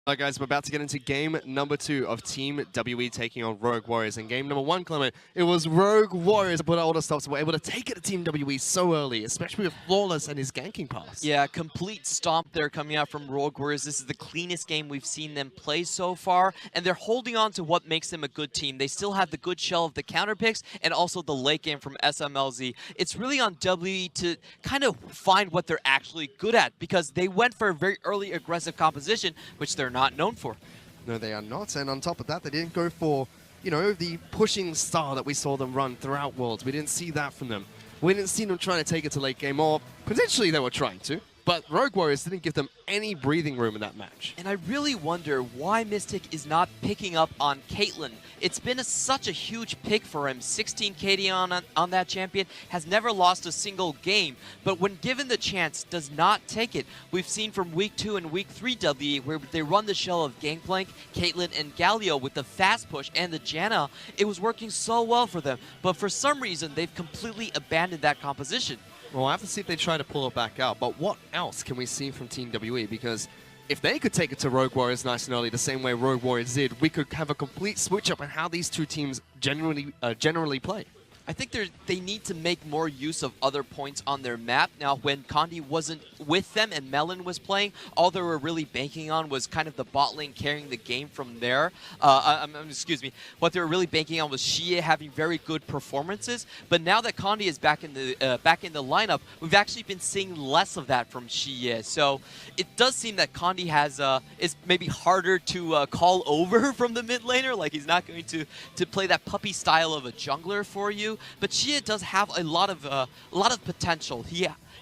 Alright guys, we're about to get into game number 2 of Team WE taking on Rogue Warriors. In game number 1, Clement, it was Rogue Warriors that put out all the stops and were able to take it to Team WE so early, especially with Flawless and his ganking pass. Yeah, complete stomp there coming out from Rogue Warriors. This is the cleanest game we've seen them play so far, and they're holding on to what makes them a good team. They still have the good shell of the counter picks and also the late game from SMLZ. It's really on WE to kind of find what they're actually good at, because they went for a very early aggressive composition, which they're not known for. No, they are not, and on top of that, they didn't go for, you know, the pushing style that we saw them run throughout Worlds. We didn't see that from them. We didn't see them trying to take it to late game, or potentially they were trying to, but Rogue Warriors didn't give them any breathing room in that match. And I really wonder why Mystic is not picking up on Caitlyn. It's been such a huge pick for him. 16 KD on that champion, has never lost a single game, but when given the chance, does not take it. We've seen from Week 2 and Week 3 WE where they run the shell of Gangplank, Caitlyn, and Galio with the fast push and the Janna. It was working so well for them, but for some reason, they've completely abandoned that composition. Well, I have to see if they try to pull it back out, but what else can we see from Team WE? Because if they could take it to Rogue Warriors nice and early, the same way Rogue Warriors did, we could have a complete switch up on how these two teams generally play. I think they need to make more use of other points on their map. Now, when Condi wasn't with them and Melon was playing, all they were really banking on was kind of the bot lane carrying the game from there. Excuse me. What they were really banking on was Xie having very good performances. But now that Condi is back in the lineup, we've actually been seeing less of that from Xie. So it does seem that Condi has is maybe harder to call over from the mid laner. Like, he's not going to play that puppy style of a jungler for you. But Xie does have a lot of potential.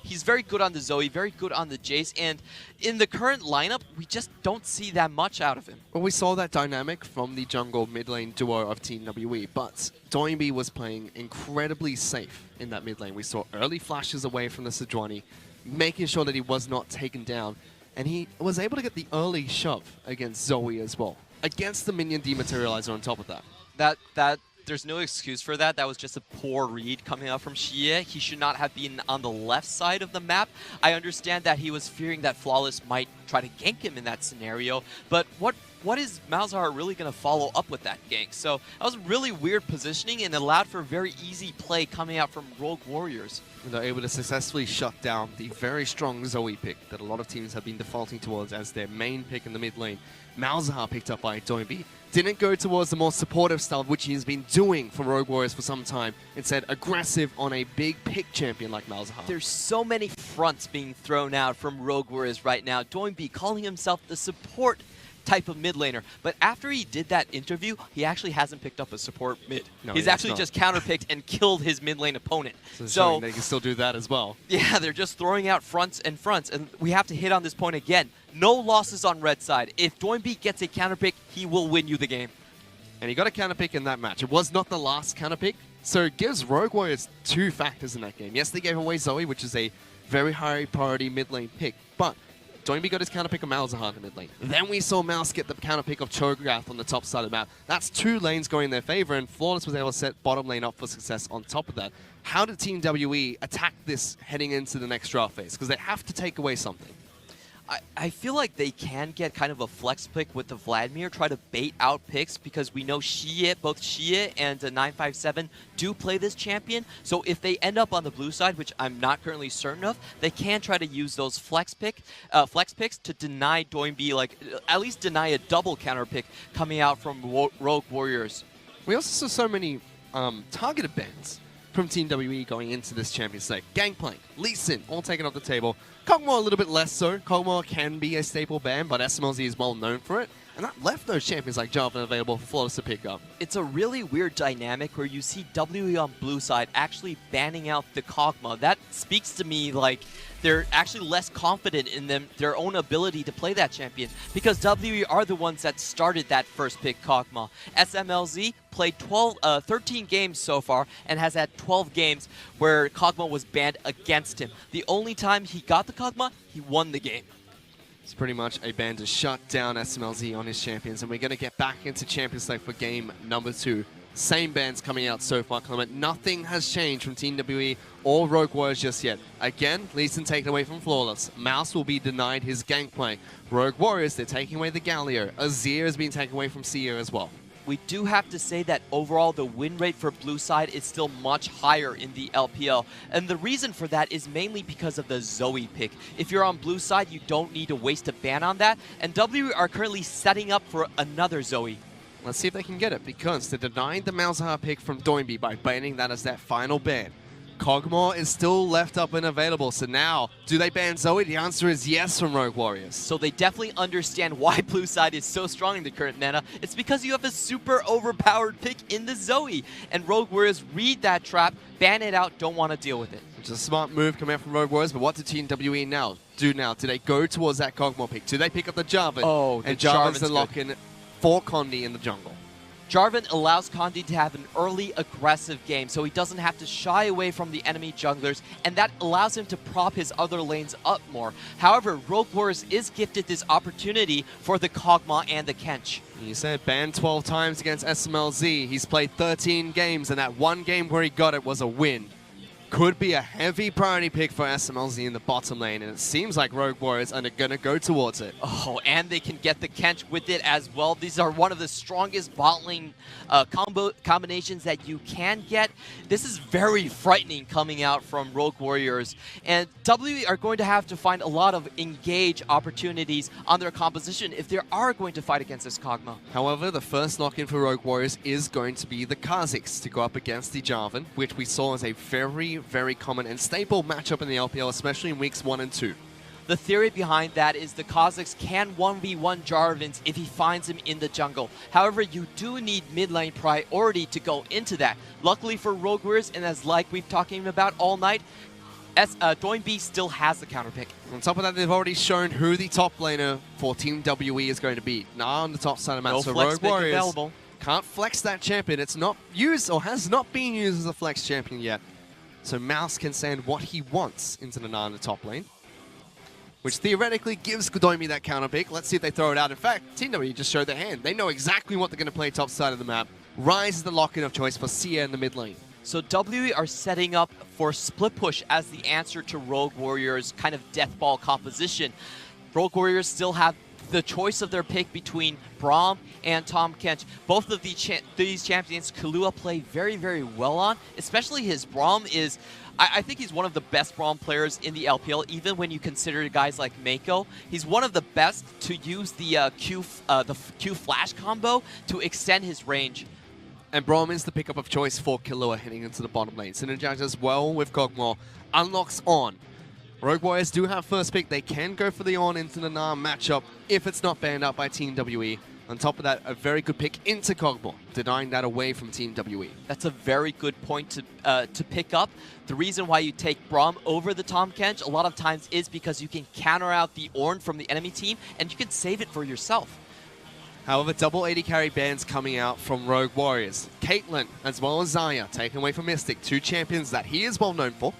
He's very good on the Zoe, very good on the Jace, and in the current lineup, we just don't see that much out of him. Well, we saw that dynamic from the jungle mid lane duo of Team WE, but Doinby was playing incredibly safe in that mid lane. We saw early flashes away from the Sejuani, making sure that he was not taken down, and he was able to get the early shove against Zoe as well, against the minion dematerializer on top of that. There's no excuse for that. That was just a poor read coming out from Xie. He should not have been on the left side of the map. I understand that he was fearing that Flawless might try to gank him in that scenario, but what is Malzahar really going to follow up with that gank? So that was really weird positioning and allowed for very easy play coming out from Rogue Warriors. They're able to successfully shut down the very strong Zoe pick that a lot of teams have been defaulting towards as their main pick in the mid lane. Malzahar picked up by Doinby. Didn't go towards the more supportive style, which he's been doing for Rogue Warriors for some time. Instead, aggressive on a big pick champion like Malzahar. There's so many fronts being thrown out from Rogue Warriors right now. Doinby calling himself the support type of mid laner, but after he did that interview, he actually hasn't picked up a support mid. No, he's actually just counterpicked and killed his mid lane opponent. So they can still do that as well. Yeah, they're just throwing out fronts, and we have to hit on this point again. No losses on red side. If Doinby gets a counterpick, he will win you the game. And he got a counterpick in that match. It was not the last counterpick, so it gives Rogue Warriors 2 factors in that game. Yes, they gave away Zoe, which is a very high priority mid lane pick, but Doinby got his counterpick of Malzahar in the mid lane. Then we saw Mouse get the counterpick of Cho'Gath on the top side of the map. That's 2 lanes going in their favor, and Flawless was able to set bottom lane up for success on top of that. How did Team WE attack this heading into the next draft phase? Because they have to take away something. I feel like they can get kind of a flex pick with the Vladimir, try to bait out picks, because we know both Xie and 957 do play this champion. So if they end up on the blue side, which I'm not currently certain of, they can try to use those flex picks to deny Doinby, like at least deny a double counter pick coming out from Rogue Warriors. We also saw so many targeted bans from Team WE going into this Champions League. Gangplank, Lee Sin, all taken off the table. Kog'Maw a little bit less so. Kog'Maw can be a staple ban, but SMLZ is well known for it. And that left those champions like Jarvan available for Flawless to pick up. It's a really weird dynamic where you see WE on blue side actually banning out the Kog'Maw. That speaks to me like they're actually less confident in their own ability to play that champion, because WE are the ones that started that first pick Kog'Maw. SMLZ played 13 games so far and has had 12 games where Kog'Maw was banned against him. The only time he got the Kog'Maw, he won the game. It's pretty much a ban to shut down SMLZ on his champions, and we're going to get back into Champions League for game number 2 Same bans coming out so far, Clement. Nothing has changed from Team WE or Rogue Warriors just yet. Again, Lee Sin taken away from Flawless. Mouse will be denied his gameplay. Rogue Warriors, they're taking away the Galio. Azir has been taken away from Seer as well. We do have to say that overall the win rate for blue side is still much higher in the LPL. And the reason for that is mainly because of the Zoe pick. If you're on blue side, you don't need to waste a ban on that. And W are currently setting up for another Zoe. Let's see if they can get it, because they denied the Malzahar pick from Doinby by banning that as their final ban. Kog'Maw is still left up and available, so now, do they ban Zoe? The answer is yes from Rogue Warriors. So they definitely understand why blue side is so strong in the current meta. It's because you have a super overpowered pick in the Zoe. And Rogue Warriors read that trap, ban it out, don't want to deal with it. Which is a smart move coming out from Rogue Warriors, but what did Team WE do now? Do they go towards that Kog'Maw pick? Do they pick up the Jarvan? Oh, and Jarvan's the lock-in for Condi in the jungle. Jarvan allows Condi to have an early aggressive game, so he doesn't have to shy away from the enemy junglers, and that allows him to prop his other lanes up more. However, Rogue Warriors is gifted this opportunity for the Kog'Maw and the Kench. You said banned 12 times against SMLZ. He's played 13 games, and that one game where he got it was a win. Could be a heavy priority pick for SMLZ in the bottom lane, and it seems like Rogue Warriors are going to go towards it. Oh, and they can get the Kench with it as well. These are one of the strongest bot lane combinations that you can get. This is very frightening coming out from Rogue Warriors. And W are going to have to find a lot of engage opportunities on their composition if they are going to fight against this Kog'Maw. However, the first lock-in for Rogue Warriors is going to be the Kha'Zix to go up against the Jarvan, which we saw as a very common and staple matchup in the LPL, especially in weeks 1 and 2. The theory behind that is the Kha'Zix can 1v1 Jarvans if he finds him in the jungle. However, you do need mid lane priority to go into that. Luckily for Rogue Warriors, and as like we've talking about all night, Doinby still has the counter pick. On top of that, they've already shown who the top laner for Team WE is going to be. Now on the top side of the map, so Rogue Warriors available. Can't flex that champion. It's not used or has not been used as a flex champion yet. So Mouse can send what he wants into the Nana top lane, which theoretically gives Doinby that counter pick. Let's see if they throw it out. In fact, Team W just showed their hand. They know exactly what they're going to play top side of the map. Ryze is the lock-in of choice for Sia in the mid lane. So W are setting up for split push as the answer to Rogue Warriors' kind of death ball composition. Rogue Warriors still have the choice of their pick between Braum and Tahm Kench. Both of these champions Kahlua play very well on, especially his Braum is, I think he's one of the best Braum players in the LPL, even when you consider guys like Mako. He's one of the best to use the Q flash combo to extend his range. And Braum is the pickup of choice for Kahlua heading into the bottom lane. Synergizes well with Kog'Maw, unlocks on. Rogue Warriors do have first pick. They can go for the on into the Nar matchup if it's not banned out by Team WE. On top of that, a very good pick into Kog'Maw, denying that away from Team WE. That's a very good point to pick up. The reason why you take Braum over the Tahm Kench a lot of times is because you can counter out the Ornn from the enemy team, and you can save it for yourself. However, double 80 carry bans coming out from Rogue Warriors. Caitlyn, as well as Xayah, taken away from Mystic, two champions that he is well known for.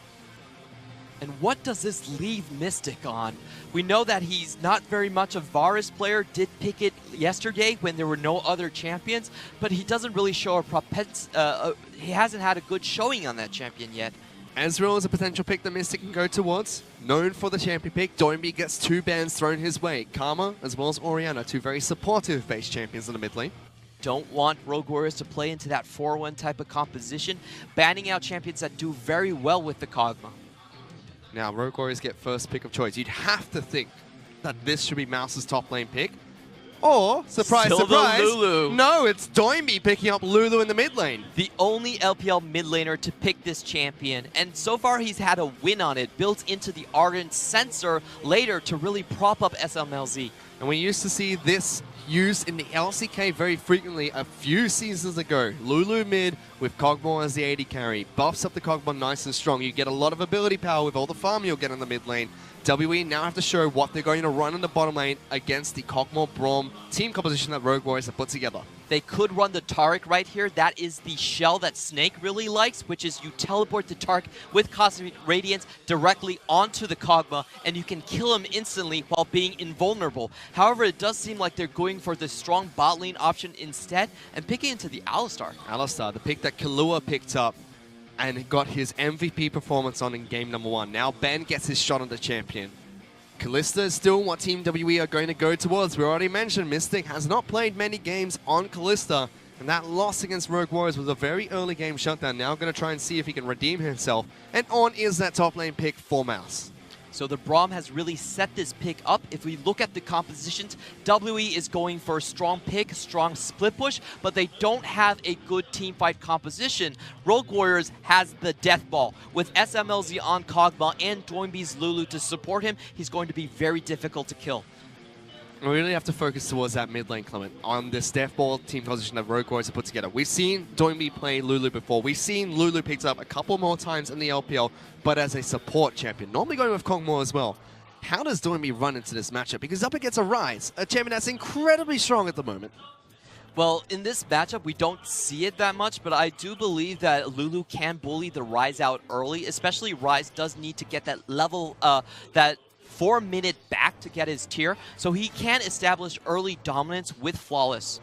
And what does this leave Mystic on? We know that he's not very much a Varus player, did pick it yesterday when there were no other champions, but he doesn't really show he hasn't had a good showing on that champion yet. Ezreal is a potential pick that Mystic can go towards. Known for the champion pick, Doinby gets two bans thrown his way. Karma, as well as Orianna, two very supportive base champions in the mid lane. Don't want Rogue Warriors to play into that 4-1 type of composition, banning out champions that do very well with the Kog'Maw. Now, Rogue Warriors get first pick of choice. You'd have to think that this should be Mouse's top lane pick. Or, surprise, surprise, Lulu. No, it's Doinby picking up Lulu in the mid lane. The only LPL mid laner to pick this champion, and so far he's had a win on it, built into the Ardent sensor later to really prop up SMLZ. And we used to see this used in the LCK very frequently a few seasons ago. Lulu mid with Kog'Maw as the AD carry. Buffs up the Kog'Maw nice and strong. You get a lot of ability power with all the farm you'll get in the mid lane. WE now have to show what they're going to run in the bottom lane against the Kog'Maw Braum team composition that Rogue Warriors have put together. They could run the Taric right here. That is the shell that Snake really likes, which is you teleport the Taric with Cosmic Radiance directly onto the Kog'Maw, and you can kill him instantly while being invulnerable. However, it does seem like they're going for the strong bot lane option instead and picking into the Alistar. Alistar, the pick that Kahlua picked up and got his MVP performance on in game number 1. Now Ben gets his shot on the champion. Kalista is still what Team WE are going to go towards. We already mentioned Mystic has not played many games on Kalista, and that loss against Rogue Warriors was a very early game shutdown. Now going to try and see if he can redeem himself. And on is that top lane pick for Mouse. So the Braum has really set this pick up. If we look at the compositions, WE is going for a strong pick, strong split push, but they don't have a good team fight composition. Rogue Warriors has the death ball. With SMLZ on Kog'Maw and Doinby's Lulu to support him, he's going to be very difficult to kill. We really have to focus towards that mid lane, Clement, on this death ball team composition that Rogue Warriors have put together. We've seen Doinby play Lulu before. We've seen Lulu picked up a couple more times in the LPL, but as a support champion. Normally going with Kog'Maw as well. How does Doinby run into this matchup? Because up against a Rise, a champion that's incredibly strong at the moment. Well, in this matchup, we don't see it that much, but I do believe that Lulu can bully the Rise out early, especially Rise does need to get that level, that 4-minute back to get his tier, so he can establish early dominance with Flawless.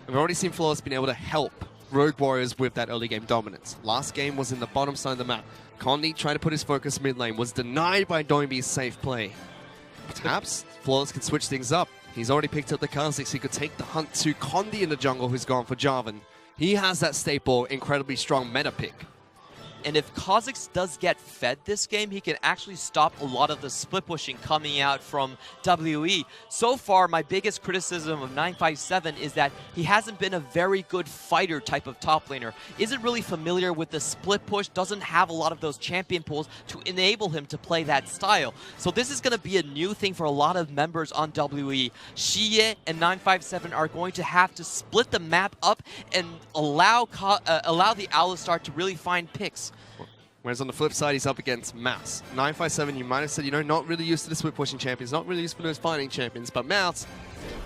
We've already seen Flawless being able to help Rogue Warriors with that early game dominance. Last game was in the bottom side of the map. Condi tried to put his focus mid lane, was denied by Doinby's safe play. Perhaps Flawless can switch things up. He's already picked up the Kha'Zix, so he could take the hunt to Condi in the jungle, who's gone for Jarvan. He has that staple, incredibly strong meta pick. And if Kha'Zix does get fed this game, he can actually stop a lot of the split pushing coming out from WE. So far, my biggest criticism of 957 is that he hasn't been a very good fighter type of top laner. Isn't really familiar with the split push, doesn't have a lot of those champion pools to enable him to play that style. So this is going to be a new thing for a lot of members on WE. Shiye and 957 are going to have to split the map up and allow the Alistar to really find picks. Whereas on the flip side, he's up against Mouse. 957, you might have said, you know, not really used to the split pushing champions, not really used to those fighting champions, but Mouse,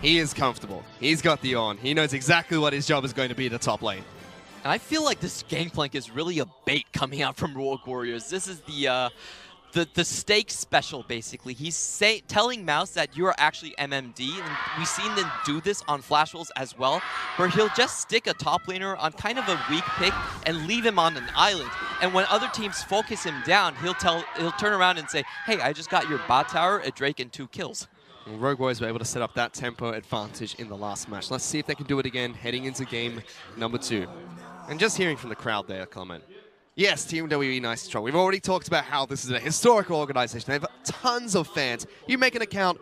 he is comfortable. He's got the on. He knows exactly what his job is going to be in the top lane. And I feel like this Gangplank is really a bait coming out from Rogue Warriors. This is the stake special, basically. He's telling Mouse that you're actually MMD, and we've seen them do this on Flash Rolls as well, where he'll just stick a top laner on kind of a weak pick and leave him on an island. And when other teams focus him down, he'll turn around and say, hey, I just got your bot tower, a Drake, and 2 kills. And Rogue Warriors were able to set up that tempo advantage in the last match. Let's see if they can do it again heading into game number 2. And just hearing from the crowd there, Clement. Yes, Team WE nice and strong. We've already talked about how this is a historical organization. They have tons of fans. You make an account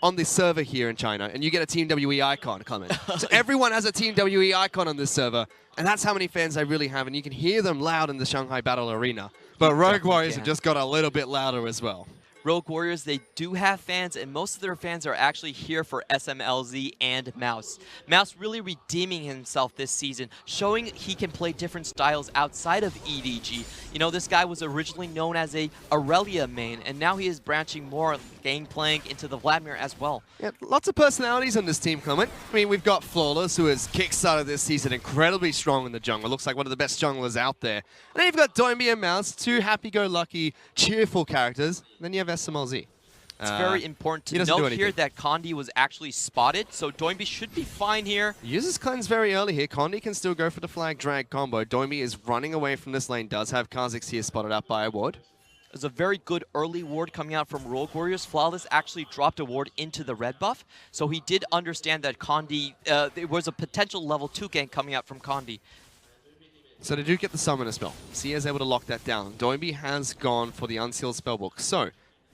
on this server here in China, and you get a Team WE icon, Clement. So everyone has a Team WE icon on this server, and that's how many fans they really have, and you can hear them loud in the Shanghai Battle Arena. But Rogue Warriors have just got a little bit louder as well. Rogue Warriors, they do have fans, and most of their fans are actually here for SMLZ and Mouse. Mouse really redeeming himself this season, showing he can play different styles outside of EDG. You know, this guy was originally known as a Aurelia main, and now he is branching more Gangplank into the Vladimir as well. Yeah, lots of personalities on this team, Clement. I mean, we've got Flawless, who has kickstarted this season incredibly strong in the jungle. Looks like one of the best junglers out there. And then you've got Doinby and Mouse, 2 happy-go-lucky, cheerful characters. Then you have SMLZ. It's very important to note here that Condi was actually spotted, so Doinby should be fine here. Uses cleanse very early here. Condi can still go for the flag drag combo. Doinby is running away from this lane, does have Kha'Zix here spotted out by a ward. There's a very good early ward coming out from Rogue Warriors. Flawless actually dropped a ward into the red buff, so he did understand that Condi, there was a potential level 2 gank coming out from Condi. So they do get the summoner spell. Sia is able to lock that down. Doinby has gone for the unsealed spellbook, so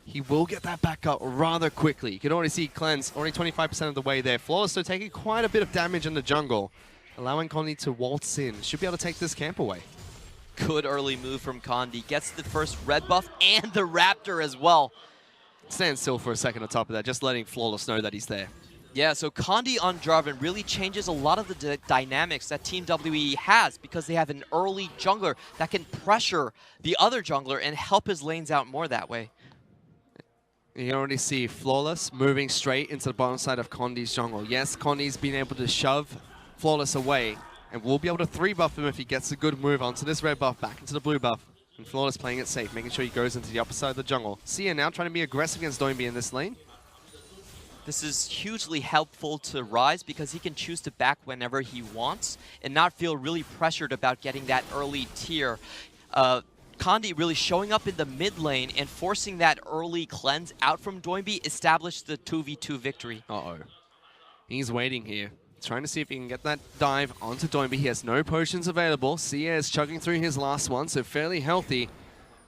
he will get that back up rather quickly. You can already see Cleanse already 25% of the way there. Flawless still taking quite a bit of damage in the jungle, allowing Condi to waltz in. Should be able to take this camp away. Good early move from Condi. Gets the first red buff and the Raptor as well. Stand still for a second on top of that, just letting Flawless know that he's there. Yeah, so Condi on Jarvan really changes a lot of the dynamics that Team WE has because they have an early jungler that can pressure the other jungler and help his lanes out more that way. You already see Flawless moving straight into the bottom side of Condi's jungle. Yes, Condi's been able to shove Flawless away, and we'll be able to 3-buff him if he gets a good move onto this red buff, back into the blue buff. And Flawless playing it safe, making sure he goes into the upper side of the jungle. Sia now trying to be aggressive against Doinby in this lane. This is hugely helpful to Rise because he can choose to back whenever he wants and not feel really pressured about getting that early tier. Condi really showing up in the mid lane and forcing that early cleanse out from Doinby established the 2v2 victory. Uh-oh. He's waiting here, trying to see if he can get that dive onto Doinby. He has no potions available. Sia is chugging through his last one, so fairly healthy.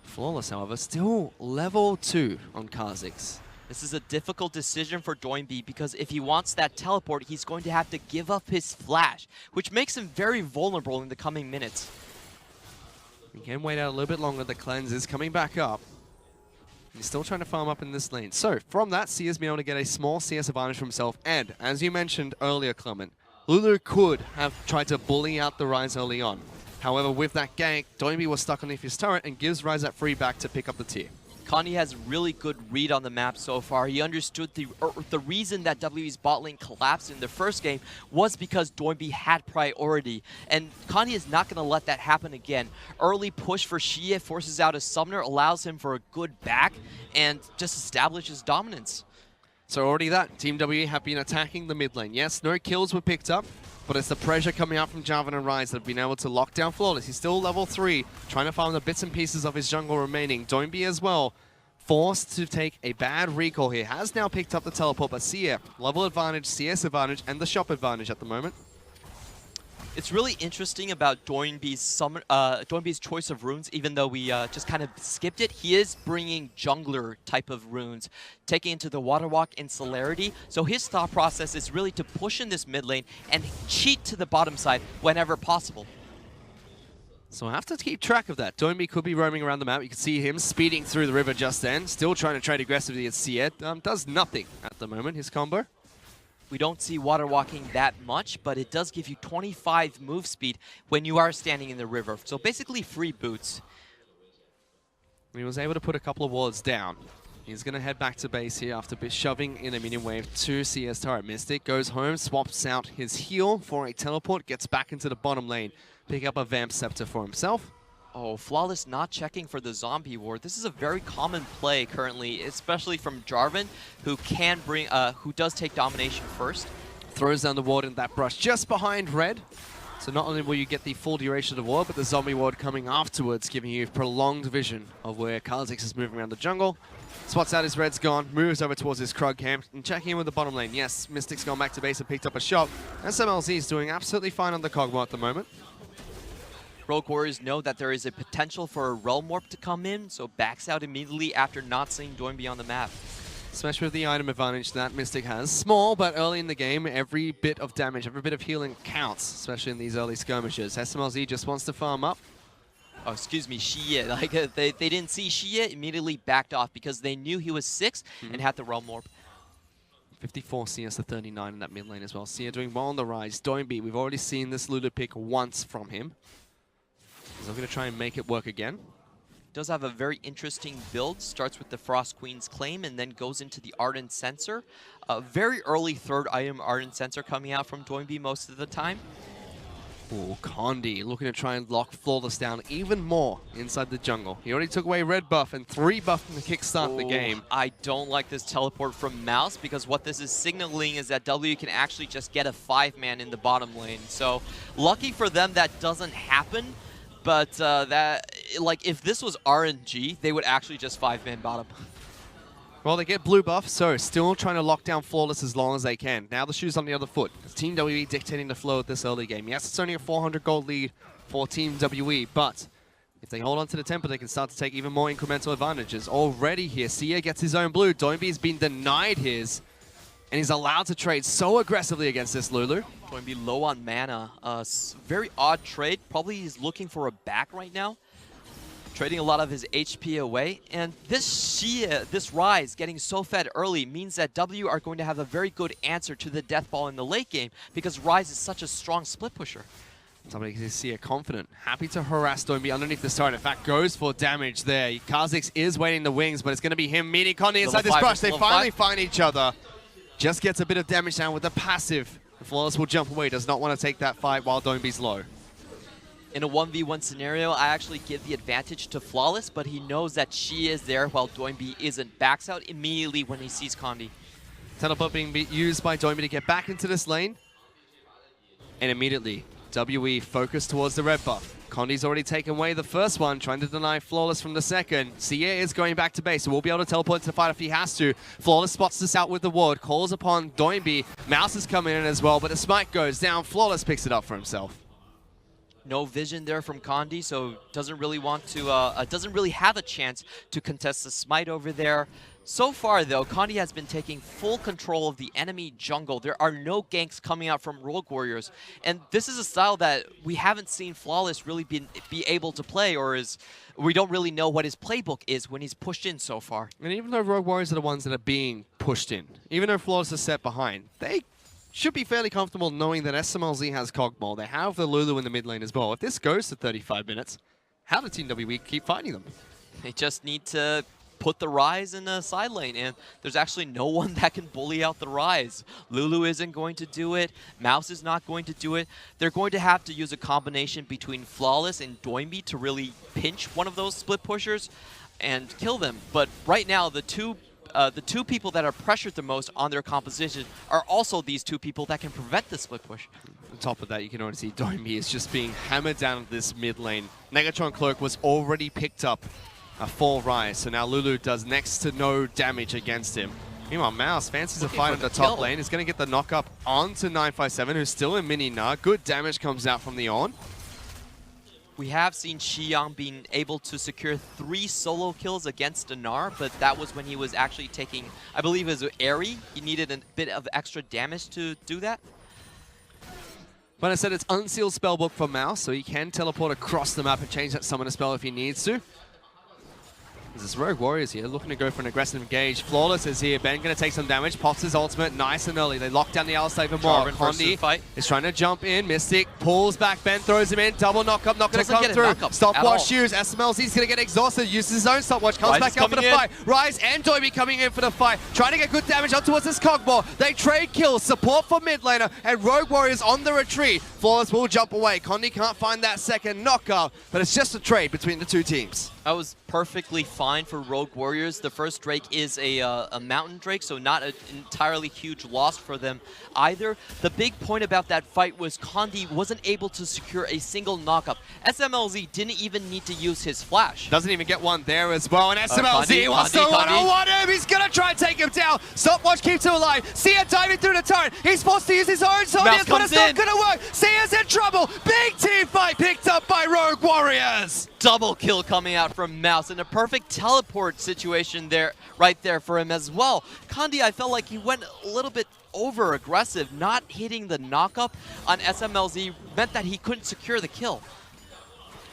Flawless, however, still level 2 on Kha'Zix. This is a difficult decision for Doinby because if he wants that teleport, he's going to have to give up his flash, which makes him very vulnerable in the coming minutes. He can wait out a little bit longer. The cleanse is coming back up. He's still trying to farm up in this lane. So, from that, Sia's been able to get a small CS advantage for himself. And, as you mentioned earlier, Clement, Lulu could have tried to bully out the Rise early on. However, with that gank, Doinby was stuck underneath his turret and gives Rise that free back to pick up the tier. Condi has really good read on the map so far. He understood the reason that WE's bot lane collapsed in the first game was because Doinby had priority. And Condi is not going to let that happen again. Early push for Xie forces out a summoner, allows him for a good back, and just establishes dominance. So already that, Team WE have been attacking the mid lane. Yes, no kills were picked up, but it's the pressure coming out from Jarvan and Rise that have been able to lock down Flawless. He's still level 3, trying to farm the bits and pieces of his jungle remaining. Doinby as well, forced to take a bad recall here. Has now picked up the teleport, but Sia, level advantage, CS advantage, and the shop advantage at the moment. It's really interesting about Doinby's choice of runes, even though we just kind of skipped it. He is bringing jungler type of runes, taking into the Water Walk and Celerity. So his thought process is really to push in this mid lane and cheat to the bottom side whenever possible. So I have to keep track of that. Doinby could be roaming around the map. You can see him speeding through the river just then, still trying to trade aggressively at Sia. Does nothing at the moment, his combo. We don't see water walking that much, but it does give you 25 move speed when you are standing in the river. So basically free boots. He was able to put a couple of wards down. He's going to head back to base here after shoving in a minion wave to CS turret. Mystic goes home, swaps out his heal for a teleport, gets back into the bottom lane, pick up a Vamp Scepter for himself. Oh, Flawless not checking for the zombie ward. This is a very common play currently, especially from Jarvan, who does take domination first. Throws down the ward in that brush just behind red. So not only will you get the full duration of the ward, but the zombie ward coming afterwards, giving you prolonged vision of where Kha'Zix is moving around the jungle. Spots out his red's gone, moves over towards his Krug camp, and checking in with the bottom lane. Yes, Mystic's gone back to base and picked up a shot. SMLZ is doing absolutely fine on the Kog'Maw at the moment. Rogue Warriors know that there is a potential for a Realm Warp to come in, so backs out immediately after not seeing Doinby on the map. Especially with the item advantage that Mystic has. Small, but early in the game, every bit of damage, every bit of healing counts, especially in these early skirmishes. SMLZ just wants to farm up. Oh, excuse me, Xie. Like, they didn't see Xie, immediately backed off because they knew he was 6 and had the Realm Warp. 54 CS to 39 in that mid lane as well. Sia doing well on the rise. Doinby, we've already seen this Lulu pick once from him. He's not going to try and make it work again. Does have a very interesting build. Starts with the Frost Queen's Claim and then goes into the Ardent Censer. A very early third item Ardent Censer coming out from Doinby most of the time. Ooh, Condi looking to try and lock Flawless down even more inside the jungle. He already took away red buff and 3 buff to kickstart the game. I don't like this teleport from Mouse because what this is signaling is that W can actually just get a 5-man in the bottom lane. So lucky for them that doesn't happen. But if this was RNG, they would actually just 5-man bottom. Well, they get blue buff, so still trying to lock down Flawless as long as they can. Now the shoe's on the other foot. It's Team WE dictating the flow of this early game. Yes, it's only a 400 gold lead for Team WE, but if they hold on to the tempo, they can start to take even more incremental advantages. Already here, Sia gets his own blue. Doinby's been denied his, and he's allowed to trade so aggressively against this Lulu. Doinby low on mana. Very odd trade. Probably he's looking for a back right now. Trading a lot of his HP away. And this Rise getting so fed early means that W are going to have a very good answer to the death ball in the late game because Rise is such a strong split pusher. Somebody can see a confident, happy to harass Doinby underneath the start. In fact, goes for damage there. Kha'Zix is waiting the wings, but it's going to be him meeting Condi inside this brush. They finally find each other. Just gets a bit of damage down with the passive. Flawless will jump away, does not want to take that fight while Doinby's low. In a 1v1 scenario, I actually give the advantage to Flawless, but he knows that she is there while Doinby isn't. Backs out immediately when he sees Condi. Teleport being used by Doinby to get back into this lane. And immediately, WE focused towards the red buff. Condi's already taken away the first one, trying to deny Flawless from the second. Sia is going back to base, so we'll be able to teleport to the fight if he has to. Flawless spots this out with the ward, calls upon Doinby. Mouse is coming in as well, but the smite goes down. Flawless picks it up for himself. No vision there from Condi, so doesn't really want to, doesn't really have a chance to contest the smite over there. So far, though, Condi has been taking full control of the enemy jungle. There are no ganks coming out from Rogue Warriors, and this is a style that we haven't seen Flawless really be able to play, or we don't really know what his playbook is when he's pushed in so far. And even though Rogue Warriors are the ones that are being pushed in, even though Flawless is set behind, they should be fairly comfortable knowing that SMLZ has Kog'Maw. They have the Lulu in the mid lane as well. If this goes to 35 minutes, how does Team WE keep fighting them? They just need to put the Rise in the side lane, and there's actually no one that can bully out the Rise. Lulu isn't going to do it. Mouse is not going to do it. They're going to have to use a combination between Flawless and Doinby to really pinch one of those split pushers and kill them. But right now, the two people that are pressured the most on their composition are also these two people that can prevent the split push. On top of that, you can already see Doinby is just being hammered down this mid lane. Negatron Cloak was already picked up for Rise, so now Lulu does next to no damage against him. Meanwhile, Mouse fancies a fight on the top lane. Is going to get the knock up onto 957, who's still in mini Nah. Good damage comes out from the On. We have seen Xiang being able to secure 3 solo kills against Dinar, but that was when he was actually taking, I believe it was Airy. He needed a bit of extra damage to do that. But I said it's unsealed spellbook for Mouse, so he can teleport across the map and change that summoner spell if he needs to. This is Rogue Warriors here, looking to go for an aggressive engage. Flawless is here. Ben going to take some damage. Pops his ultimate nice and early. They lock down the Alistar even more. Condi is trying to jump in. Mystic pulls back. Ben throws him in. Double knock up. Not going to come through. Stopwatch use. SMLZ's going to get exhausted. Uses his own stopwatch. Comes back up for the fight. Rise and Doinby coming in for the fight. Trying to get good damage up towards this Kog'Maw. They trade kills. Support for mid laner. And Rogue Warriors on the retreat. Flawless will jump away. Condi can't find that second knockup. But it's just a trade between the two teams. That was perfectly fine for Rogue Warriors. The first Drake is a Mountain Drake, so not an entirely huge loss for them either. The big point about that fight was Condi wasn't able to secure a single knockup. SMLZ didn't even need to use his flash. Doesn't even get one there as well, and SMLZ wants to one-on-one him. He's going to try and take him down. Stopwatch keeps him alive. Sia diving through the turret. He's forced to use his own Sonias, but it's not going to work. Sia's in trouble. Big team fight picked up by Rogue Warriors. Double kill coming out from Mouse, and a perfect teleport situation there, right there for him as well. Condi, I felt like he went a little bit over aggressive. Not hitting the knockup on SMLZ meant that he couldn't secure the kill.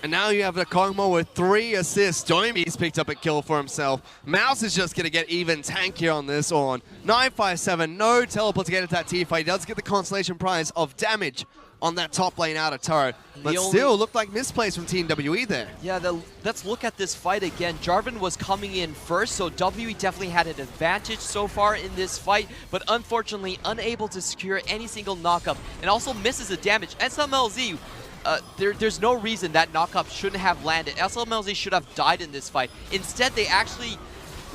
And now you have the Kog'Maw with 3 assists. Doinby's picked up a kill for himself. Mouse is just going to get even tankier on this on. 957, no teleport to get into that team fight. He does get the consolation prize of damage on that top lane outer turret. But still looked like misplays from Team WE there. Yeah, let's look at this fight again. Jarvan was coming in first, so WE definitely had an advantage so far in this fight, but unfortunately unable to secure any single knockup, and also misses the damage. SMLZ, there's no reason that knockup shouldn't have landed. SMLZ should have died in this fight. Instead, they actually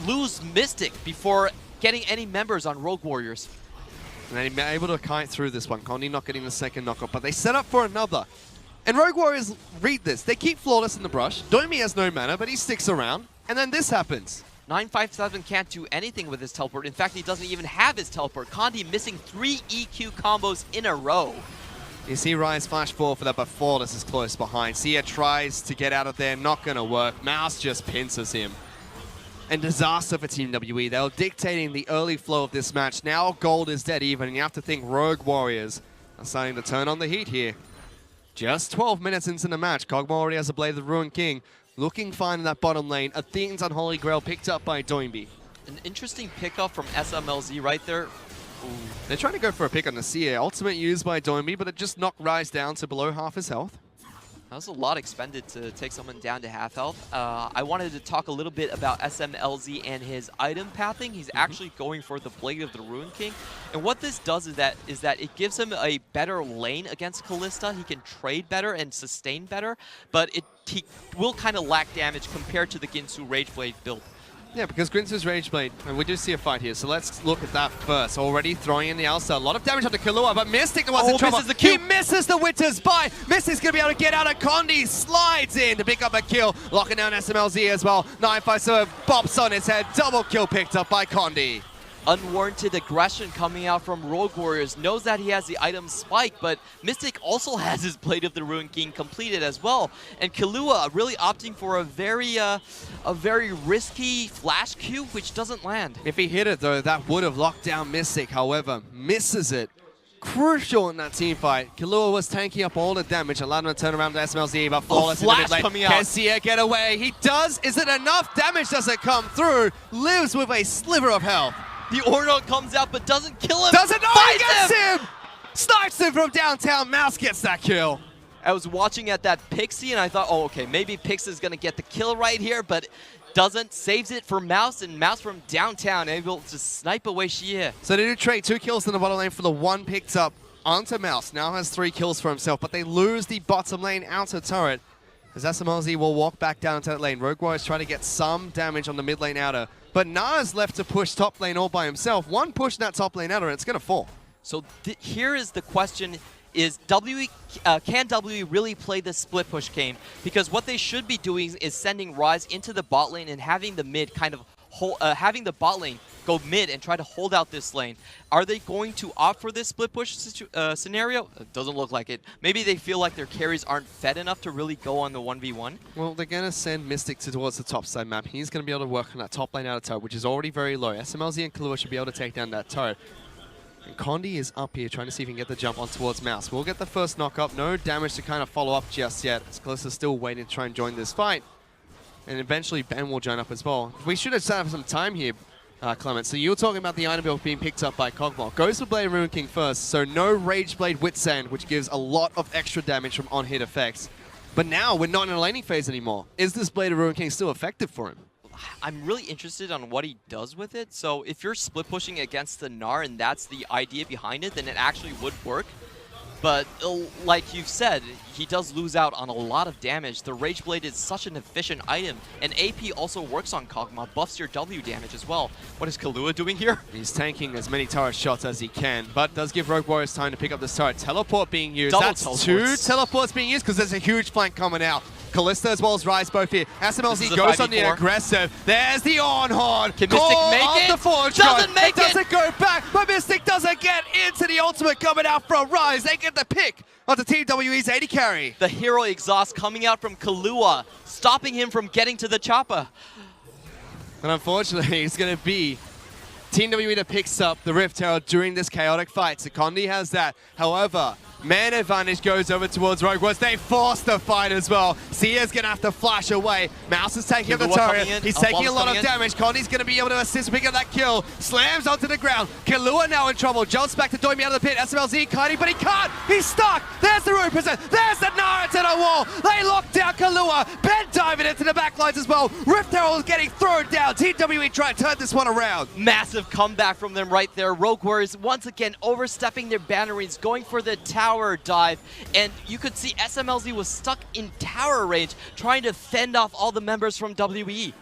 lose Mystic before getting any members on Rogue Warriors. And they're able to kite through this one. Condi not getting the second knockup, but they set up for another. And Rogue Warriors read this. They keep Flawless in the brush. Doinby has no mana, but he sticks around. And then this happens. 957 can't do anything with his teleport. In fact, he doesn't even have his teleport. Condi missing 3 EQ combos in a row. You see Rise flash forward for that, but Flawless is close behind. Sia tries to get out of there. Not going to work. Mouse just pinces him. And disaster for Team WE. They were dictating the early flow of this match. Now gold is dead even, and you have to think Rogue Warriors are starting to turn on the heat here. Just 12 minutes into the match, Kog'Maw already has a Blade of the Ruined King. Looking fine in that bottom lane. Athene's Unholy Grail picked up by Doinby. An interesting pickup from SMLZ right there. They're trying to go for a pick on the Seer. Ultimate used by Domi, but it just knocked Rise down to below half his health. That was a lot expended to take someone down to half health. I wanted to talk a little bit about SMLZ and his item pathing. He's actually going for the Blade of the Ruin King. And what this does is that it gives him a better lane against Kalista. He can trade better and sustain better, but he will kind of lack damage compared to the Ginsu Rageblade build. Yeah, because Grinsu's Rageblade, and we do see a fight here, so let's look at that first. Already throwing in the Elsa. A lot of damage onto Killua, but Mystic was in trouble. He misses the Winter's Bite. Mystic's going to be able to get out of Condi. Slides in to pick up a kill. Locking down SMLZ as well. 957 bops on his head. Double kill picked up by Condi. Unwarranted aggression coming out from Rogue Warriors. Knows that he has the item Spike, but Mystic also has his Blade of the Ruin King completed as well. And Killua really opting for a very risky flash Q, which doesn't land. If he hit it though, that would have locked down Mystic. However, misses it. Crucial in that team fight. Killua was tanking up all the damage, allowed him to turn around to SMLZ, but flawless in the mid lane. Coming out. Can Seer get away? He does. Is it enough? Damage doesn't come through. Lives with a sliver of health. The Orno comes out but doesn't kill him. Doesn't know he gets him! Snipes him from downtown. Mouse gets that kill. I was watching at that Pixie and I thought, oh, okay, maybe Pixie's going to get the kill right here, but doesn't. Saves it for Mouse, and Mouse from downtown able to snipe away Xie. So they do trade 2 kills in the bottom lane for the 1 picked up onto Mouse. Now has 3 kills for himself, but they lose the bottom lane outer turret. As SMLZ will walk back down to that lane. Rogue Warriors trying to get some damage on the mid lane outer. But Na's left to push top lane all by himself. One push in that top lane outer and it's going to fall. So here is the question, is can WE really play this split push game? Because what they should be doing is sending Rise into the bot lane and having the mid kind of having the bot lane go mid and try to hold out this lane. Are they going to opt for this split push scenario? It doesn't look like it. Maybe they feel like their carries aren't fed enough to really go on the 1v1. Well, they're going to send Mystic towards the top side map. He's going to be able to work on that top lane out of turret, which is already very low. SMLZ and Killua should be able to take down that turret. And Condi is up here trying to see if he can get the jump on towards Mouse. We'll get the first knock up. No damage to kind of follow up just yet. Kalista's still waiting to try and join this fight. And eventually Ben will join up as well. We should have set up some time here, Clement. So you were talking about the item build being picked up by Kog'Maw. Goes for Blade Ruin King first, so no Rageblade Wit's End, which gives a lot of extra damage from on-hit effects. But now we're not in a laning phase anymore. Is this Blade of Ruin King still effective for him? I'm really interested on what he does with it. So if you're split pushing against the Gnar and that's the idea behind it, then it actually would work. But like you've said, he does lose out on a lot of damage. The Rageblade is such an efficient item, and AP also works on Kog'Maw, buffs your W damage as well. What is Killua doing here? He's tanking as many turret shots as he can, but does give Rogue Warriors time to pick up this turret. Teleport being used. Double That's teleports. 2 teleports being used because there's a huge flank coming out. Kalista as well as Rise both here. SMLZ goes on the aggressive. There's the on-horn. Can Mystic make it? The forge doesn't make it. Doesn't go back, but Mystic doesn't get into the ultimate coming out from Rise. They get the pick onto Team WE's 80 carry. The hero exhaust coming out from Killua, stopping him from getting to the chopper. And unfortunately, it's going to be Team WE that picks up the Rift Herald during this chaotic fight. So Condi has that. However, man advantage goes over towards Rogue Warriors. They force the fight as well. Sia's going to have to flash away. Mouse is taking up the turret. He's taking a lot of damage. Condi's going to be able to assist picking up that kill. Slams onto the ground. Killua now in trouble. Jumps back to Domi out of the pit. SMLZ kiting, but he can't. He's stuck. There's the Ruin Prison. There's the Nara to the wall. They lock down Killua. Ben diving into the backlines as well. Rift Herald is getting thrown down. Team WE trying to turn this one around. Massive comeback from them right there. Rogue Warriors once again overstepping their boundaries, going for the tower dive, and you could see SMLZ was stuck in tower range trying to fend off all the members from WE.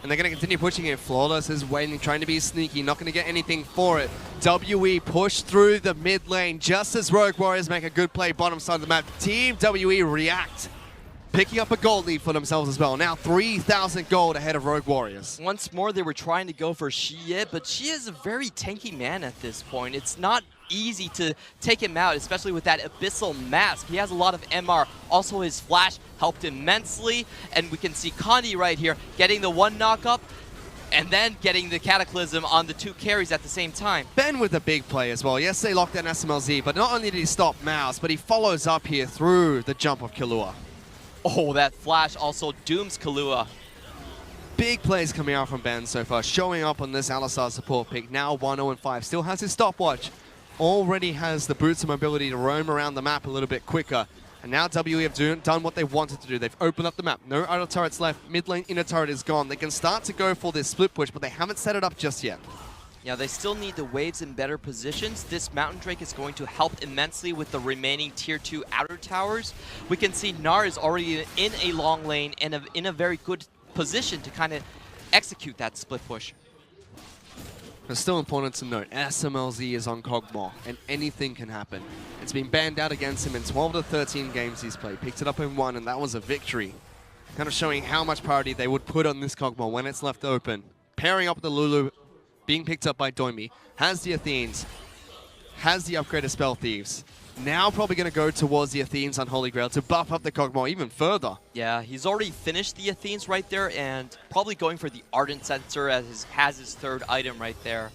And they're going to continue pushing it. Flawless is waiting, trying to be sneaky, not going to get anything for it. WE push through the mid lane just as Rogue Warriors make a good play bottom side of the map. Team WE react, picking up a gold lead for themselves as well. Now 3,000 gold ahead of Rogue Warriors. Once more they were trying to go for Xie, but Xie is a very tanky man at this point. It's not easy to take him out, especially with that Abyssal Mask. He has a lot of MR. Also his flash helped immensely, and we can see Condi right here getting the 1 knock up and then getting the Cataclysm on the 2 carries at the same time. Ben with a big play as well. Yes, they locked down SMLZ, but not only did he stop Mouse, but he follows up here through the jump of Killua. Oh, that flash also dooms Killua. Big plays coming out from Ben so far, showing up on this Alistar support pick. Now 1-0-5, still has his stopwatch. Already has the boots and mobility to roam around the map a little bit quicker. And now WE have done what they wanted to do. They've opened up the map. No outer turrets left. Mid lane inner turret is gone. They can start to go for this split push, but they haven't set it up just yet. Yeah, they still need the waves in better positions. This Mountain Drake is going to help immensely with the remaining tier 2 outer towers. We can see Gnar is already in a long lane and in a very good position to kind of execute that split push. It's still important to note, SMLZ is on Kog'Maw, and anything can happen. It's been banned out against him in 12 to 13 games he's played. Picked it up in 1, and that was a victory. Kind of showing how much priority they would put on this Kog'Maw when it's left open. Pairing up with the Lulu, being picked up by Doimi, has the Athenes, has the upgraded Spell Thieves. Now probably going to go towards the Athenes Unholy Grail to buff up the Kog'Maw even further. Yeah, he's already finished the Athenes right there and probably going for the Ardent Sensor as has his third item right there.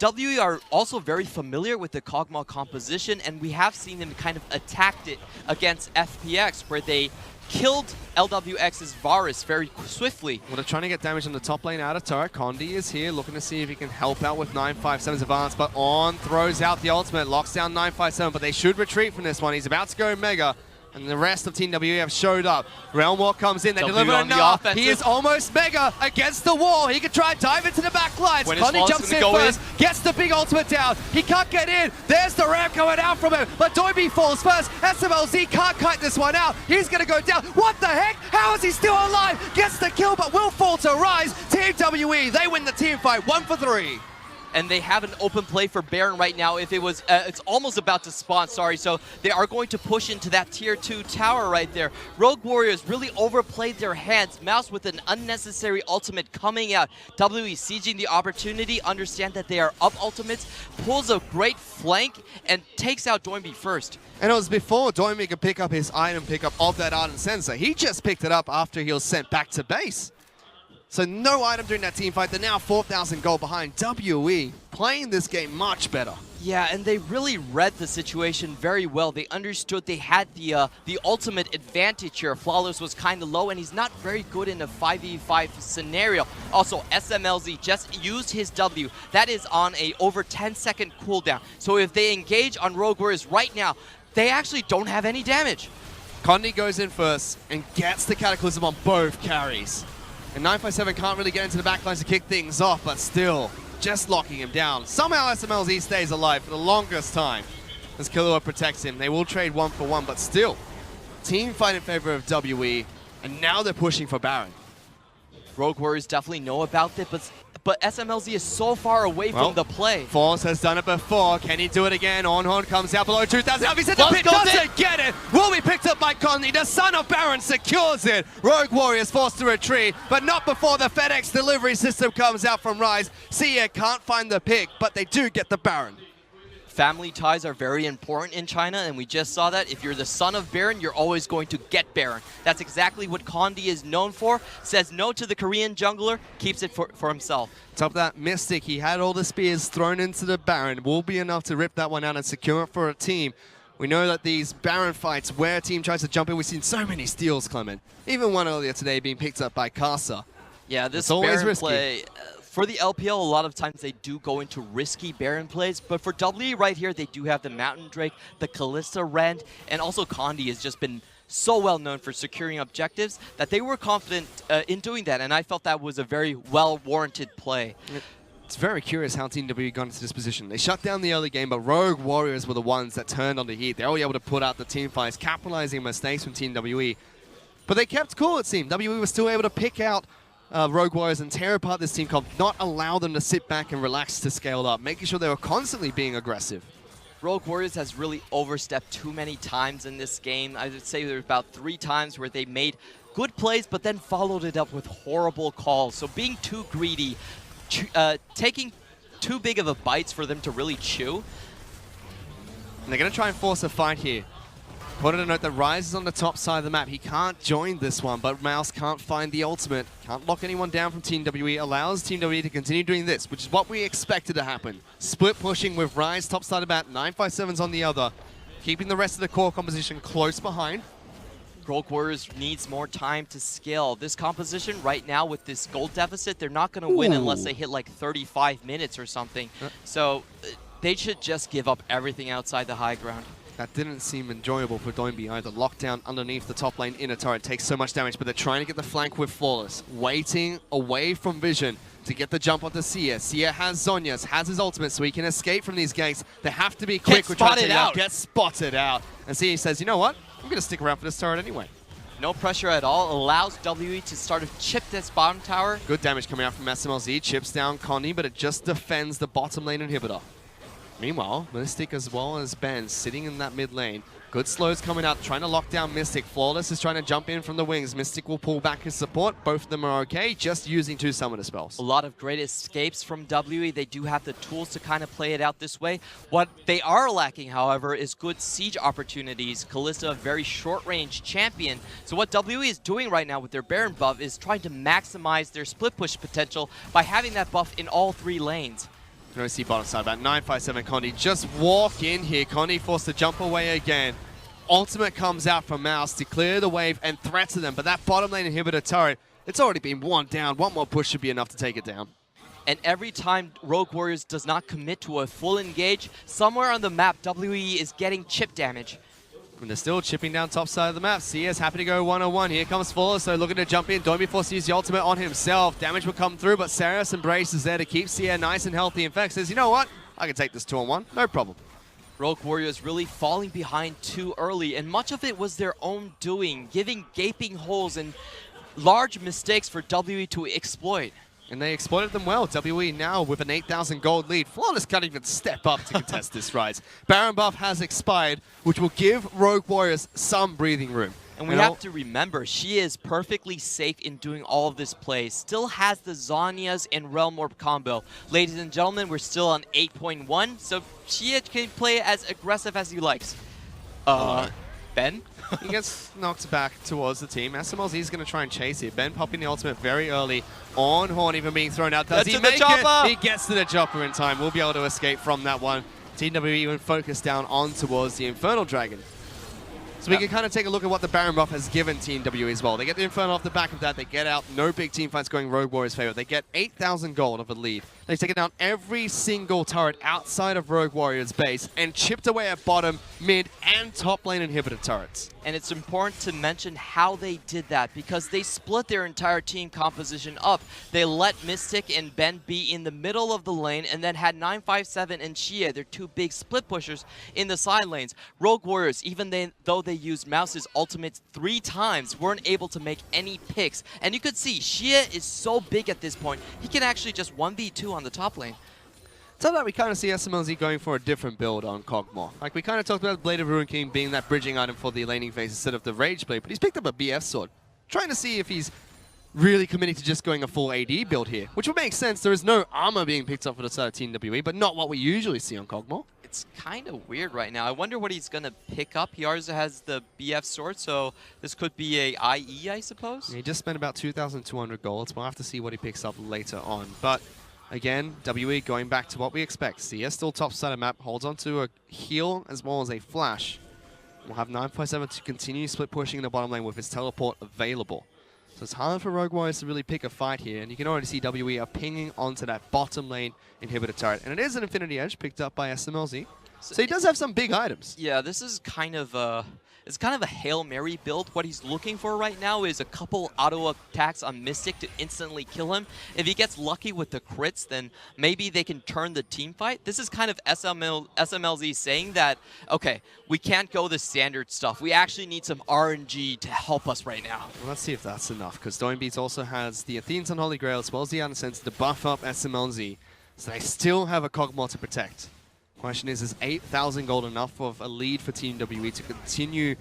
WE are also very familiar with the Kog'Maw composition, and we have seen them kind of attacked it against FPX, where they killed LWX's Varus very swiftly. Well, they're trying to get damage on the top lane out of turret. Condi is here looking to see if he can help out with 957's advance, but On throws out the ultimate, locks down 957, but they should retreat from this one. He's about to go Mega, and the rest of Team WE have showed up. Realm Walk comes in, they deliver enough. He is almost Mega against the wall. He can try and dive into the back lines. Condi jumps in first, gets the big ultimate down. He can't get in. There's the ramp coming out from him, but Doimi falls first. SMLZ can't kite this one out. He's going to go down. What the heck? How is he still alive? Gets the kill, but will fall to Rise. Team WE, they win the team fight 1 for 3. And they have an open play for Baron right now. If it was, it's almost about to spawn, sorry. So they are going to push into that tier 2 tower right there. Rogue Warriors really overplayed their hands. Mouse with an unnecessary ultimate coming out. WE sieging the opportunity, understand that they are up ultimates, pulls a great flank, and takes out Doimi first. And it was before Doimi could pick up his item pickup of that Ardent Sensor. He just picked it up after he was sent back to base. So no item during that team fight. They're now 4,000 gold behind. WE playing this game much better. Yeah, and they really read the situation very well. They understood they had the ultimate advantage here. Flawless was kind of low, and he's not very good in a 5v5 scenario. Also, SMLZ just used his W. That is on a over 10-second cooldown. So if they engage on Rogue Warriors right now, they actually don't have any damage. Condi goes in first and gets the Cataclysm on both carries. And 957 can't really get into the backlines to kick things off, but still, just locking him down. Somehow SMLZ stays alive for the longest time as Killua protects him. They will trade 1 for 1, but still, team fight in favor of WE, and now they're pushing for Baron. Rogue Warriors definitely know about it, but SMLZ is so far away from the play. Force has done it before. Can he do it again? Ornhorn comes out below 2,000. He's in the pit, doesn't get it. Will be picked up by Condi. The son of Baron secures it. Rogue Warriors forced to retreat, but not before the FedEx delivery system comes out from Rise. Sia can't find the pick, but they do get the Baron. Family ties are very important in China, and we just saw that. If you're the son of Baron, you're always going to get Baron. That's exactly what Condi is known for. Says no to the Korean jungler, keeps it for himself. Top of that, Mystic, he had all the spears thrown into the Baron. Will be enough to rip that one out and secure it for a team. We know that these Baron fights where a team tries to jump in, we've seen so many steals, Clement. Even one earlier today being picked up by Casa. Yeah, this Baron play... For the LPL, a lot of times they do go into risky Baron plays, but for WE right here, they do have the Mountain Drake, the Kalista Rend, and also Condi has just been so well known for securing objectives that they were confident in doing that, and I felt that was a very well-warranted play. It's very curious how Team WE got into this position. They shut down the early game, but Rogue Warriors were the ones that turned on the heat. They were able to put out the team fights, capitalizing on mistakes from Team WE. But they kept cool, it seemed. WE was still able to pick out Rogue Warriors and tear apart this team comp, not allow them to sit back and relax to scale up, making sure they were constantly being aggressive. Rogue Warriors has really overstepped too many times in this game. I would say there's about 3 times where they made good plays, but then followed it up with horrible calls. So being too greedy, taking too big of a bites for them to really chew. And they're going to try and force a fight here. Important to note that Rise is on the top side of the map. He can't join this one, but Mouse can't find the ultimate. Can't lock anyone down from Team WE. Allows Team WE to continue doing this, which is what we expected to happen. Split pushing with Rise top side of the map, 957's on the other. Keeping the rest of the core composition close behind. Rogue Warriors needs more time to scale. This composition right now with this gold deficit, they're not going to win unless they hit like 35 minutes or something. So they should just give up everything outside the high ground. That didn't seem enjoyable for Doinby either. Lockdown underneath the top lane inner turret takes so much damage, but they're trying to get the flank with Flawless. Waiting away from Vision to get the jump onto Sia. Sia has Zhonya's, has his ultimate, so he can escape from these ganks. They have to be quick. Get spotted out. And Sia says, you know what? I'm going to stick around for this turret anyway. No pressure at all. Allows WE to start to chip this bottom tower. Good damage coming out from SMLZ. Chips down Connie, but it just defends the bottom lane inhibitor. Meanwhile, Mystic as well as Ben sitting in that mid lane. Good slows coming out, trying to lock down Mystic. Flawless is trying to jump in from the wings. Mystic will pull back his support. Both of them are okay, just using 2 summoner spells. A lot of great escapes from WE. They do have the tools to kind of play it out this way. What they are lacking, however, is good siege opportunities. Kalista, a very short-range champion. So what WE is doing right now with their Baron buff is trying to maximize their split push potential by having that buff in all 3 lanes. You're going to see bottom side about 957 Connie just walk in here. Connie forced to jump away again. Ultimate comes out from Mouse to clear the wave and threaten them, but that bottom lane inhibitor turret, it's already been 1 down. 1 more push should be enough to take it down. And every time Rogue Warriors does not commit to a full engage, somewhere on the map, WE is getting chip damage. And they're still chipping down top side of the map. Sia's happy to go 1-on-1. Here comes Flawless, so looking to jump in. Doinby forced to use the ultimate on himself. Damage will come through, but Saris Embrace is there to keep Sia nice and healthy. In fact, says, you know what? I can take this 2-on-1. No problem. Rogue Warriors really falling behind too early, and much of it was their own doing, giving gaping holes and large mistakes for WE to exploit. And they exploited them well. WE now with an 8,000 gold lead. Flawless can't even step up to contest this rise. Baron buff has expired, which will give Rogue Warriors some breathing room. And we have to remember, she is perfectly safe in doing all of this play. Still has the Zhonya's and Realm Orb combo. Ladies and gentlemen, we're still on 8.1, so she can play as aggressive as he likes. Ben? He gets knocked back towards the team. SMLZ is going to try and chase it. Ben popping the ultimate very early on Horn, even being thrown out. Does he make it? He gets to the chopper in time. We'll be able to escape from that one. Team WE even focused down on towards the Infernal Dragon. So we can kind of take a look at what the Baron buff has given Team WE as well. They get the Infernal off the back of that. They get out. No big team fights going Rogue Warriors' favor. They get 8,000 gold of a lead. They've taken down every single turret outside of Rogue Warriors' base and chipped away at bottom, mid, and top lane inhibitor turrets. And it's important to mention how they did that, because they split their entire team composition up. They let Mystic and Ben be in the middle of the lane and then had 957 and Xie, their 2 big split pushers, in the side lanes. Rogue Warriors, even though they used Mouse's ultimate 3 times, weren't able to make any picks. And you could see, Xie is so big at this point, he can actually just 1v2 on the top lane. So that we kind of see SMLZ going for a different build on Kog'Maw. Like we kind of talked about Blade of Ruin King being that bridging item for the laning phase instead of the Rage Blade, but he's picked up a BF sword. Trying to see if he's really committing to just going a full AD build here, which would make sense. There is no armor being picked up for the side of Team WE, but not what we usually see on Kog'Maw. It's kind of weird right now. I wonder what he's going to pick up. He already has the BF sword, so this could be a IE, I suppose? Yeah, he just spent about 2,200 gold. We'll have to see what he picks up later on. But again, WE going back to what we expect. Sia still top side of map, holds on to a heal as well as a flash. We'll have 957 to continue split pushing in the bottom lane with his teleport available. So it's hard for Rogue Warriors to really pick a fight here, and you can already see WE are pinging onto that bottom lane inhibitor turret. And it is an Infinity Edge picked up by SMLZ. So he does have some big items. Yeah, this is kind of a Hail Mary build. What he's looking for right now is a couple auto attacks on Mystic to instantly kill him. If he gets lucky with the crits, then maybe they can turn the team fight. This is kind of SMLZ saying that, okay, we can't go the standard stuff. We actually need some RNG to help us right now. Well, let's see if that's enough, because Doinbeats also has the Athene's Unholy Grail as well as the Unsense to buff up SMLZ. So they still have a Kog'Maw to protect. Question is 8,000 gold enough of a lead for Team WE to continue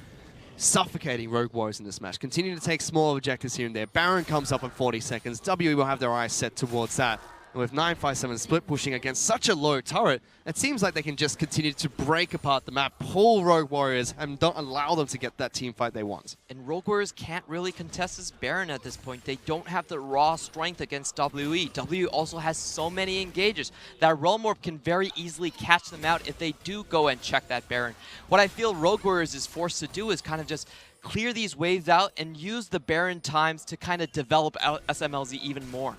suffocating Rogue Warriors in this match? Continue to take small objectives here and there. Baron comes up in 40 seconds. WE will have their eyes set towards that. And with 957 split pushing against such a low turret, it seems like they can just continue to break apart the map, pull Rogue Warriors, and don't allow them to get that team fight they want. And Rogue Warriors can't really contest this Baron at this point. They don't have the raw strength against WE. WE also has so many engages that Realm Orb can very easily catch them out if they do go and check that Baron. What I feel Rogue Warriors is forced to do is kind of just clear these waves out and use the Baron times to kind of develop out SMLZ even more.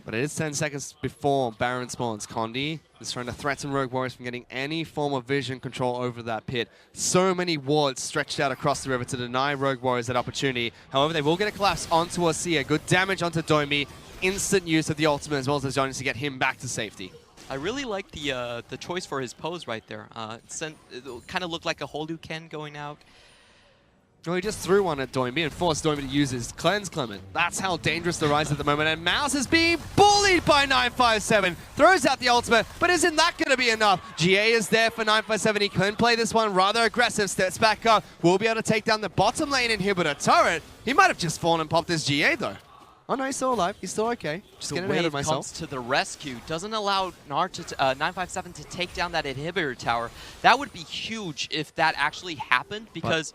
But it is 10 seconds before Baron spawns. Condi is trying to threaten Rogue Warriors from getting any form of vision control over that pit. So many wards stretched out across the river to deny Rogue Warriors that opportunity. However, they will get a collapse onto Osea. Good damage onto Doimi. Instant use of the ultimate as well as the Jonas to get him back to safety. I really like the choice for his pose right there. It kind of looked like a Holuken going out. Well, he just threw one at Doimi and forced Doimi to use his cleanse, Clement. That's how dangerous the Rise is at the moment. And Mouse is being bullied by 957. Throws out the ultimate, but isn't that going to be enough? GA is there for 957. He can play this one rather aggressive. Steps back up. Will be able to take down the bottom lane inhibitor turret. He might have just fallen and popped his GA, though. Oh, no, he's still alive. He's still okay. Just getting ahead of myself. Comes to the rescue. Doesn't allow 957 to take down that inhibitor tower. That would be huge if that actually happened, because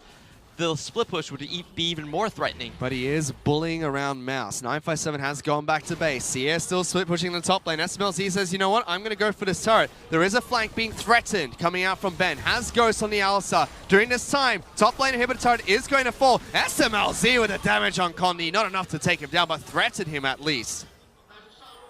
the split push would be even more threatening. But he is bullying around Mouse. 957 has gone back to base. Sierra still split pushing the top lane. SMLZ says, you know what? I'm going to go for this turret. There is a flank being threatened coming out from Ben. Has Ghost on the Alistar. During this time, top lane inhibitor turret is going to fall. SMLZ with the damage on Condi. Not enough to take him down, but threaten him at least.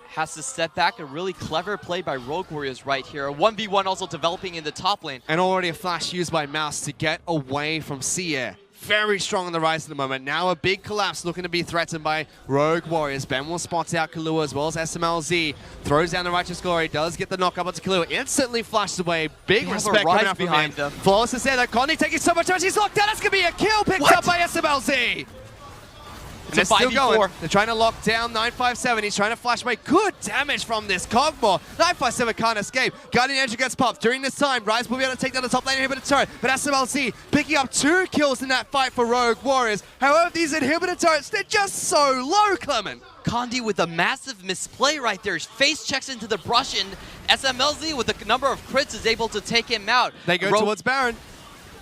Has to step back. A really clever play by Rogue Warriors right here. A 1v1 also developing in the top lane. And already a flash used by Mouse to get away from Sierra. Very strong on the rise at the moment. Now a big collapse looking to be threatened by Rogue Warriors. Ben will spot out Kahlua as well as SMLZ. Throws down the Righteous Glory. Does get the knock up onto Kahlua. Instantly flashes away. Big respect coming out from him. Flawless is there though. Condi taking so much damage. He's locked down. That's going to be a kill picked up by SMLZ. And they're still going. They're trying to lock down 957. He's trying to flash away. Good damage from this Cogmore. 957 can't escape. Guardian Angel gets popped. During this time, Rise will be able to take down the top lane inhibitor turret. But SMLZ picking up 2 kills in that fight for Rogue Warriors. However, these inhibitor turrets, they're just so low, Clement. Condi with a massive misplay right there. His face checks into the brush, and SMLZ with a number of crits is able to take him out. They go towards Baron.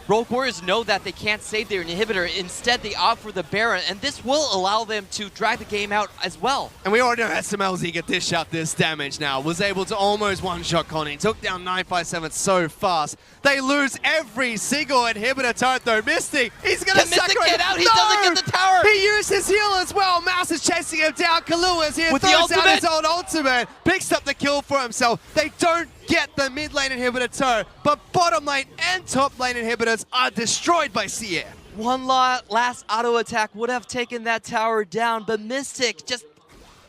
Rogue Warriors know that they can't save their inhibitor. Instead, they opt for the Baron, and this will allow them to drag the game out as well. And we already know SMLZ get dish out this damage now. Was able to almost one-shot Condi. Took down 957 so fast. They lose every single inhibitor turret though. Mystic, he's going to Mystic get out? He doesn't get the tower. He used his heal as well. Mouse is chasing him down. Kahlua is here. With the ultimate. Out his own ultimate. Picks up the kill for himself. They don't get the mid lane inhibitor turret, but bottom lane and top lane inhibitors are destroyed by Sierra. One last auto attack would have taken that tower down, but Mystic just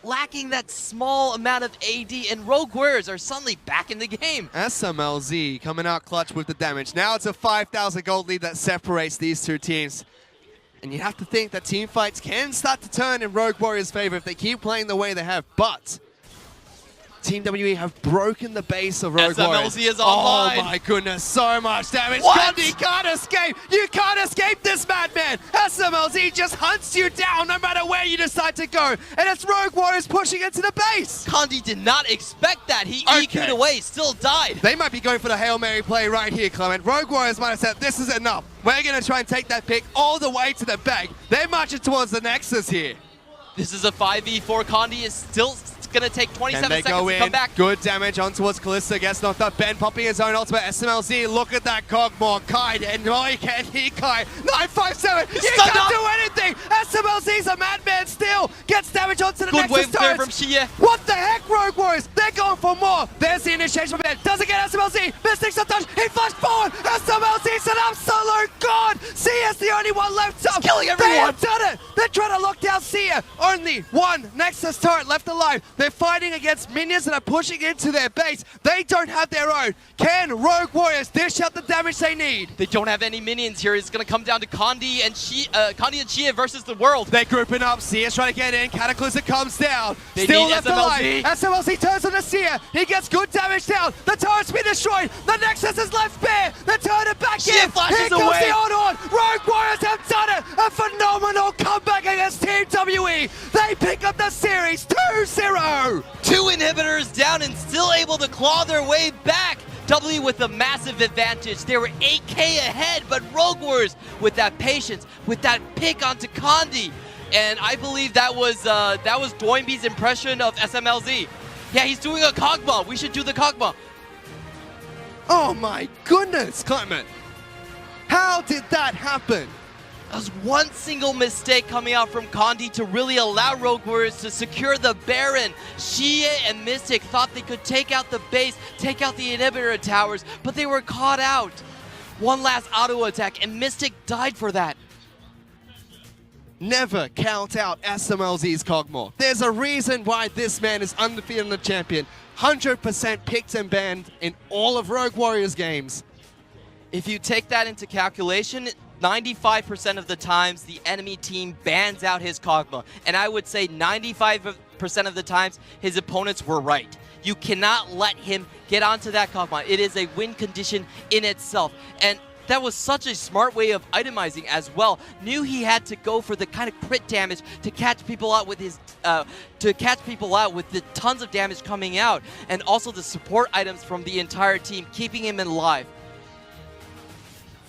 lacking that small amount of AD, and Rogue Warriors are suddenly back in the game. SMLZ coming out clutch with the damage. Now it's a 5,000 gold lead that separates these two teams. And you have to think that team fights can start to turn in Rogue Warriors' favor if they keep playing the way they have, but Team WE have broken the base of Rogue Warriors. SMLZ is online. Oh my goodness, so much damage. What? Condi can't escape. You can't escape this madman. SMLZ just hunts you down no matter where you decide to go. And it's Rogue Warriors pushing into the base. Condi did not expect that. He EQ'd away, still died. They might be going for the Hail Mary play right here, Clement. Rogue Warriors might have said, this is enough. We're going to try and take that pick all the way to the bank. They're marching towards the Nexus here. This is a 5v4. Condi is still going to take 27 seconds to come back. Good damage on towards Kalista. Gets knocked up. Ben popping his own ultimate. SMLZ, look at that Cogmore. Kai, and no, he can't. He Kai. 957. You can't do anything. SMLZ's a madman still. Gets damage onto the Nexus Good wave there from turrets. Xie. What the heck, Rogue Warriors? They're going for more. There's the initiation from Ben. Doesn't get SMLZ. Mystic's a touch. He flashed forward. SMLZ's an absolute god. Sia's the only one left up. He's killing everyone. They have done it. They're trying to lock down Sia. Only one Nexus turret left alive. They're fighting against minions that are pushing into their base. They don't have their own. Can Rogue Warriors dish out the damage they need? They don't have any minions here. It's going to come down to Condi and Xie versus the world. They're grouping up. Sia's trying to get in. Cataclysm comes down. They Still need left SMLZ. alive. SMLZ turns on the Sia. He gets good damage down. The turret's been destroyed. The Nexus is left bare. They turn it back Xie in. flashes Here comes away. the on. Rogue Warriors have done it. A phenomenal comeback against Team WE. They pick up the series 2-0. 2 inhibitors down and still able to claw their way back. W with a massive advantage. They were 8k ahead, but Rogue Warriors with that patience, with that pick onto Condi. And I believe that was Doinby's impression of SMLZ. Yeah, he's doing a Cogma. We should do the Cogma. Oh my goodness, Clement. How did that happen? That was one single mistake coming out from Condi to really allow Rogue Warriors to secure the Baron. Xie and Mystic thought they could take out the base, take out the inhibitor towers, but they were caught out. One last auto attack, and Mystic died for that. Never count out SMLZ's Kog'Maw. There's a reason why this man is undefeated in the champion. 100% picked and banned in all of Rogue Warriors games. If you take that into calculation, 95% of the times the enemy team bans out his Kog'Maw. And I would say 95% of the times his opponents were right. You cannot let him get onto that Kog'Maw. It is a win condition in itself. And that was such a smart way of itemizing as well. Knew he had to go for the kind of crit damage to catch people out with his the tons of damage coming out, and also the support items from the entire team, keeping him alive.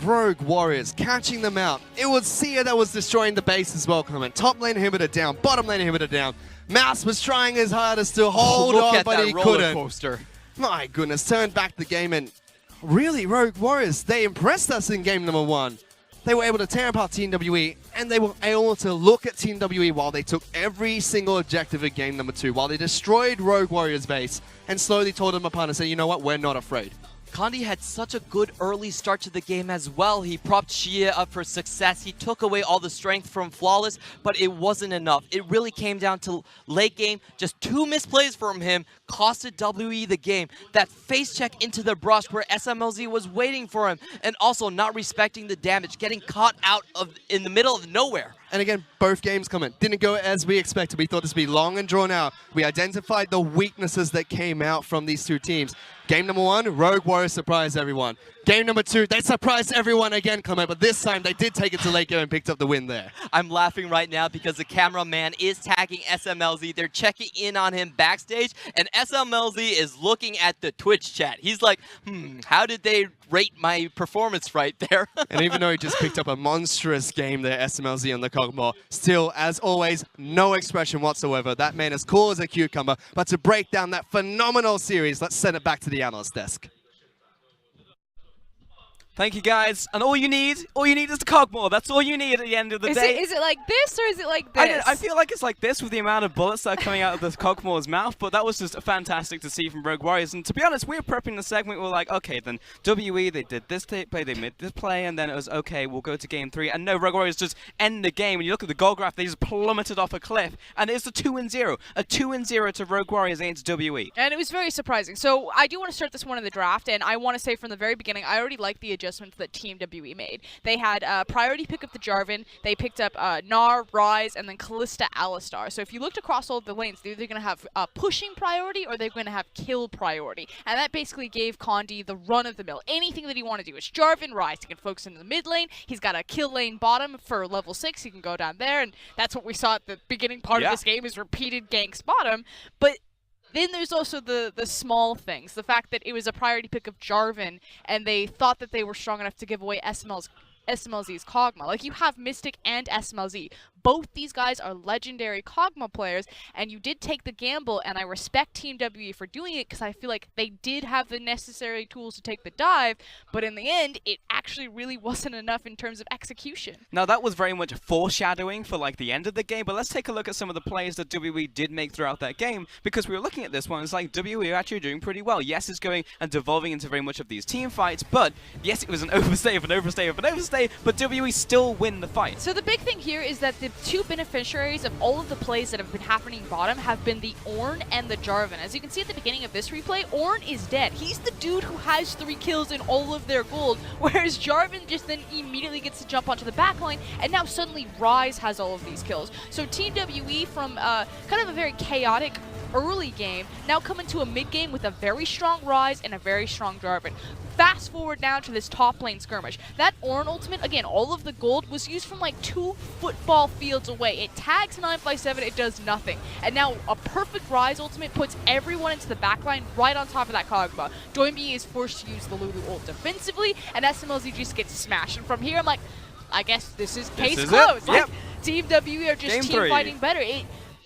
Rogue Warriors catching them out. It was Xie that was destroying the base as well, Clement. Top lane inhibitor down, bottom lane inhibitor down. Mouse was trying his hardest to hold on, but he couldn't. Coaster. My goodness, turned back the game, and really, Rogue Warriors, they impressed us in game number 1. They were able to tear apart Team WE, and they were able to look at Team WE while they took every single objective in game number 2, while they destroyed Rogue Warriors' base, and slowly told them apart and said, you know what, we're not afraid. Condi had such a good early start to the game as well. He propped Xie up for success. He took away all the strength from Flawless, but it wasn't enough. It really came down to late game. Just 2 misplays from him costed WE the game. That face check into the brush where SMLZ was waiting for him, and also not respecting the damage, getting caught out in the middle of nowhere. And again, both games didn't go as we expected. We thought this would be long and drawn out. We identified the weaknesses that came out from these two teams. Game number 1, Rogue Warriors surprised everyone. Game number 2, they surprised everyone again, but this time they did take it to late game and picked up the win there. I'm laughing right now because the cameraman is tagging SMLZ. They're checking in on him backstage, and SMLZ is looking at the Twitch chat. He's like, how did they rate my performance right there? And even though he just picked up a monstrous game there, SMLZ on the Kog'Maw, still, as always, no expression whatsoever. That man is cool as a cucumber. But to break down that phenomenal series, let's send it back to the analyst desk. Thank you, guys. And all you need is the Kog'Maw. That's all you need at the end of the day. Is it like this, or is it like this? I feel like it's like this with the amount of bullets that are coming out of the Kog'Maw's mouth, but that was just fantastic to see from Rogue Warriors. And to be honest, we were prepping the segment. We were like, okay, then WE, they did this play, they made this play, and then it was, okay, we'll go to game 3. And no, Rogue Warriors just end the game. And you look at the goal graph, they just plummeted off a cliff. And it's a 2-0. A 2-0 to Rogue Warriors against WE. And it was very surprising. So I do want to start this one in the draft, and I want to say from the very beginning, I already liked the adjustments that Team WE made. They had priority pick up the Jarvan, they picked up Gnar, Ryze, and then Kalista Alistar. So if you looked across all of the lanes, they're either going to have pushing priority or they're going to have kill priority. And that basically gave Condi the run of the mill. Anything that he wanted to do is Jarvan, Ryze. He can focus into the mid lane. He's got a kill lane bottom for level 6. He can go down there, and that's what we saw at the beginning part of this game is repeated ganks bottom. But then there's also the small things. The fact that it was a priority pick of Jarvan, and they thought that they were strong enough to give away SMLZ's Kog'Maw. Like, you have Mystic and SMLZ. Both these guys are legendary Kog'Maw players, and you did take the gamble, and I respect Team WE for doing it because I feel like they did have the necessary tools to take the dive, but in the end, it actually really wasn't enough in terms of execution. Now, that was very much foreshadowing for, like, the end of the game, but let's take a look at some of the plays that WE did make throughout that game, because we were looking at this one, it's like, WE are actually doing pretty well. Yes, it's going and devolving into very much of these team fights, but yes, it was an overstay of an overstay of an overstay, but WE still win the fight. So the big thing here is that the two beneficiaries of all of the plays that have been happening bottom have been the Ornn and the Jarvan. As you can see at the beginning of this replay, Ornn is dead. He's the dude who has 3 kills in all of their gold, whereas Jarvan just then immediately gets to jump onto the backline, and now suddenly Ryze has all of these kills. So Team WE from kind of a very chaotic early game, now come into a mid game with a very strong Ryze and a very strong Jarvan. Fast forward now to this top lane skirmish. That Ornn ultimate, again, all of the gold was used from like 2 football fields away. It tags 9x7, it does nothing. And now a perfect Ryze ultimate puts everyone into the backline right on top of that Kog'Maw. Doinby is forced to use the Lulu ult defensively, and SMLZ just gets smashed. And from here, I'm like, I guess this is case closed. Like, Team WE are just team fighting better.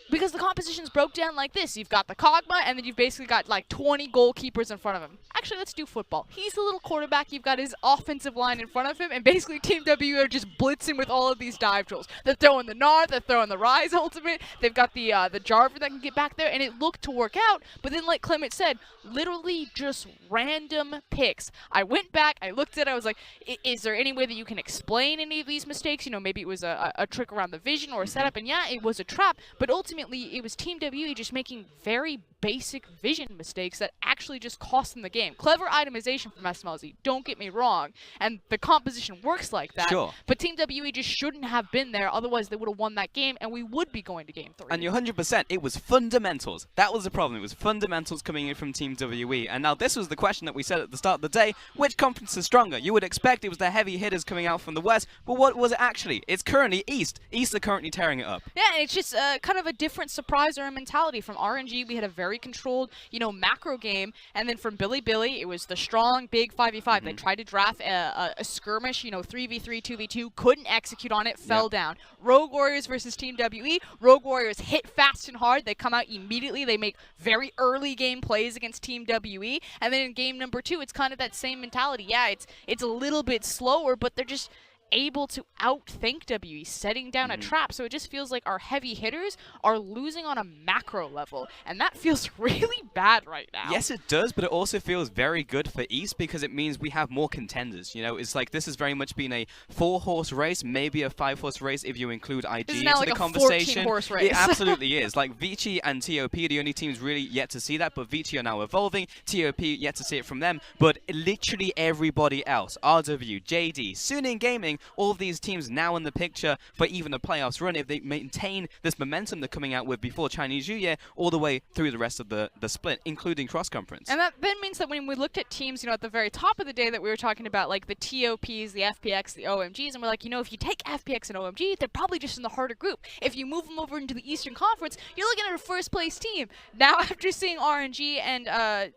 Because the composition's broke down like this. You've got the Kog'Maw, and then you've basically got like 20 goalkeepers in front of him. actually, let's do football. He's the little quarterback. You've got his offensive line in front of him, and basically Team W are just blitzing with all of these dive drills. They're throwing the Gnar, they're throwing the Rise ultimate. They've got the Jarvan that can get back there, and it looked to work out. But then, like Clement said, literally just random picks. I went back, I looked at it, I was like, is there any way that you can explain any of these mistakes? You know, maybe it was a trick around the vision or a setup, and yeah, it was a trap. But ultimately, it was Team WE just making very basic vision mistakes that actually just cost them the game. Clever itemization from SMLZ, don't get me wrong, and the composition works like that. Sure. But Team WE just shouldn't have been there, otherwise they would have won that game, and we would be going to Game 3. And you're 100%, it was fundamentals. That was the problem. It was fundamentals coming in from Team WE. And now this was the question that we said at the start of the day. Which conference is stronger? You would expect it was the heavy hitters coming out from the West, but what was it actually? It's currently East. East are currently tearing it up. Yeah, and it's just kind of a different surprise or a mentality. From RNG, we had a very controlled, macro game, and then from Billy, it was the strong, big 5v5. They tried to draft a skirmish, 3v3, 2v2, couldn't execute on it, fell down. Rogue Warriors versus Team WE. Rogue Warriors hit fast and hard. They come out immediately. They make very early game plays against Team WE, and then in game number 2, it's kind of that same mentality. Yeah, it's a little bit slower, but they're just able to outthink WE, setting down a trap. So it just feels like our heavy hitters are losing on a macro level, and that feels really bad right now. Yes, it does, but it also feels very good for East because it means we have more contenders. It's like this has very much been a 4-horse race, maybe a 5-horse race if you include IG this is now into like the a conversation. 14-horse race. It absolutely is. Like Vici and TOP are the only teams really yet to see that, but Vici are now evolving. TOP yet to see it from them, but literally everybody else, RW, JD, Suning Gaming, all of these teams now in the picture for even a playoffs run if they maintain this momentum they're coming out with before Chinese New Year all the way through the rest of the split, including cross-conference. And that then means that when we looked at teams, at the very top of the day that we were talking about, like the TOPs, the FPX, the OMGs, and we're like, if you take FPX and OMG, they're probably just in the harder group. If you move them over into the Eastern Conference, you're looking at a first-place team. Now, after seeing RNG and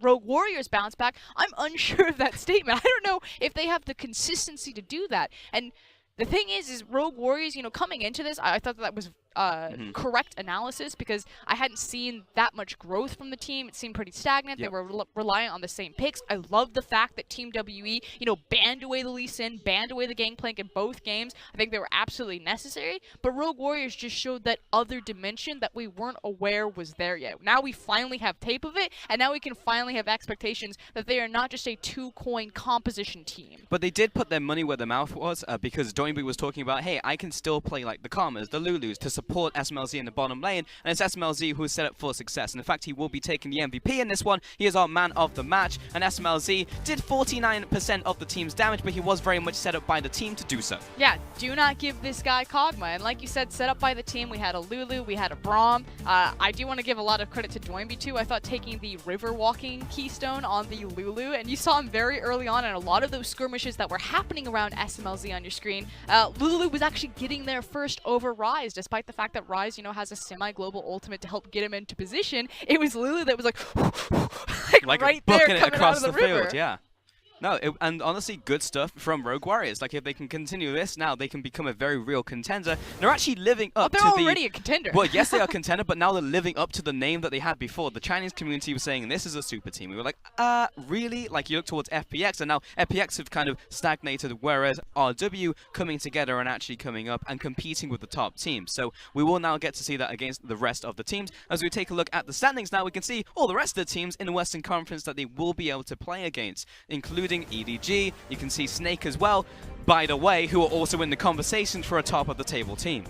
Rogue Warriors bounce back, I'm unsure of that statement. I don't know if they have the consistency to do that. And the thing is Rogue Warriors, coming into this, I thought that was correct analysis because I hadn't seen that much growth from the team. It seemed pretty stagnant. Yep. They were reliant on the same picks. I love the fact that Team WE, banned away the Lee Sin, banned away the Gangplank in both games. I think they were absolutely necessary. But Rogue Warriors just showed that other dimension that we weren't aware was there yet. Now we finally have tape of it, and now we can finally have expectations that they are not just a 2-coin composition team. But they did put their money where their mouth was because Doinby was talking about, hey, I can still play like the Karmas, the Lulus to support SMLZ in the bottom lane, and it's SMLZ who is set up for success. And in fact, he will be taking the MVP in this one. He is our man of the match, and SMLZ did 49% of the team's damage, but he was very much set up by the team to do so. Yeah, do not give this guy Kog'Maw. And like you said, set up by the team. We had a Lulu, we had a Braum. I do want to give a lot of credit to Doinby too. I thought taking the river walking keystone on the Lulu, and you saw him very early on in a lot of those skirmishes that were happening around SMLZ on your screen. Lulu was actually getting there first over Rise, despite the fact that Rise, has a semi-global ultimate to help get him into position. It was Lulu that was like right there coming across out of the river. field, yeah. No, and honestly, good stuff from Rogue Warriors. Like, if they can continue this now, they can become a very real contender. They're actually living up to the... They're already a contender. Well, yes, they are a contender, but now they're living up to the name that they had before. The Chinese community was saying, this is a super team. We were like, really? Like, you look towards FPX, and now FPX have kind of stagnated, whereas RW coming together and actually coming up and competing with the top teams. So we will now get to see that against the rest of the teams. As we take a look at the standings now, we can see all the rest of the teams in the Western Conference that they will be able to play against, including EDG. You can see Snake as well, by the way, who are also in the conversations for a top-of-the-table team.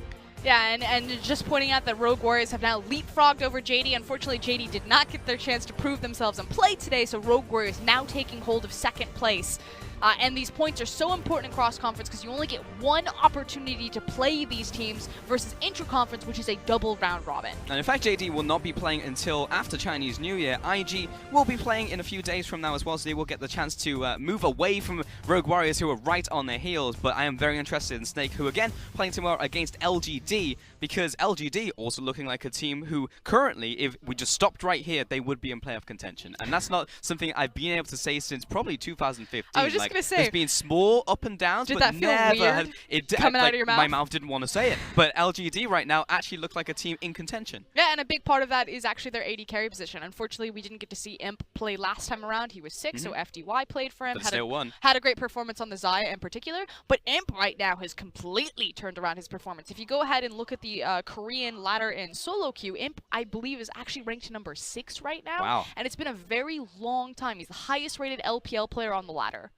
Yeah, and just pointing out that Rogue Warriors have now leapfrogged over JD. Unfortunately, JD did not get their chance to prove themselves and play today, so Rogue Warriors now taking hold of second place. And these points are so important in cross-conference because you only get one opportunity to play these teams versus intra-conference, which is a double round robin. And in fact, JD will not be playing until after Chinese New Year. IG will be playing in a few days from now as well, so they will get the chance to move away from Rogue Warriors, who are right on their heels. But I am very interested in Snake, who again, playing tomorrow against LGD. LGD, because LGD also looking like a team who currently, if we just stopped right here, they would be in playoff contention. And that's not something I've been able to say since probably 2015. I was just going to say. There's been small up and downs, Did but that feel never weird have it coming out of your mouth? My mouth didn't want to say it. But LGD right now actually look like a team in contention. Yeah, and a big part of that is actually their AD carry position. Unfortunately, we didn't get to see Imp play last time around. He was sick, so FDY played for him. But still won. Had a great performance on the Xayah in particular, but Imp right now has completely turned around his performance. If you go ahead and look at the Korean ladder in solo queue, Imp, I believe, is actually ranked number 6 right now. Wow. And it's been a very long time. He's the highest rated LPL player on the ladder.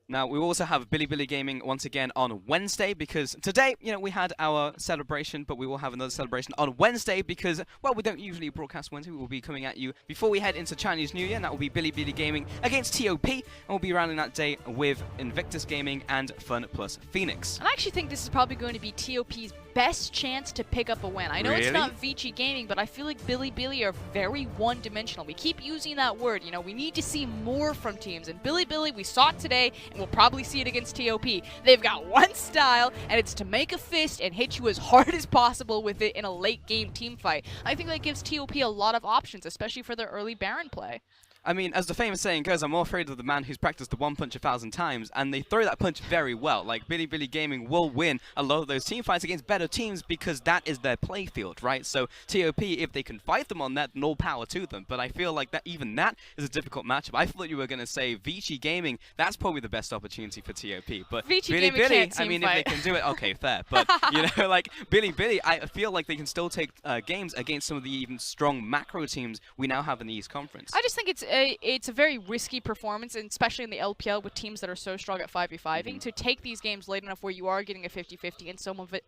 Now, we also have Billy Gaming once again on Wednesday, because today, we had our celebration, but we will have another celebration on Wednesday because, well, we don't usually broadcast Wednesday. We will be coming at you before we head into Chinese New Year, and that will be Billy Gaming against TOP, and we'll be rounding that day with Invictus Gaming and Fun plus Phoenix. And I actually think this is probably going to be TOP's best chance to pick up a win. I know it's not Vici Gaming, but I feel like Billy are very one-dimensional. We keep using that word. We need to see more from teams. And Billy, we saw it today, and we'll probably see it against TOP. They've got one style, and it's to make a fist and hit you as hard as possible with it in a late-game team fight. I think that gives TOP a lot of options, especially for their early Baron play. I mean, as the famous saying goes, I'm more afraid of the man who's practiced the one punch 1,000 times, and they throw that punch very well. Like, Billy Gaming will win a lot of those team fights against better teams because that is their play field, right? So, TOP, if they can fight them on that, then all power to them. But I feel like that even that is a difficult matchup. I thought you were going to say Vici Gaming, that's probably the best opportunity for TOP. But Vici Billy, can't I mean, fight. if they can do it, okay, fair. But, like, Billy, I feel like they can still take games against some of the even strong macro teams we now have in the East Conference. I just think it's a very risky performance, and especially in the LPL with teams that are so strong at 5v5ing, to take these games late enough where you are getting a 50-50 and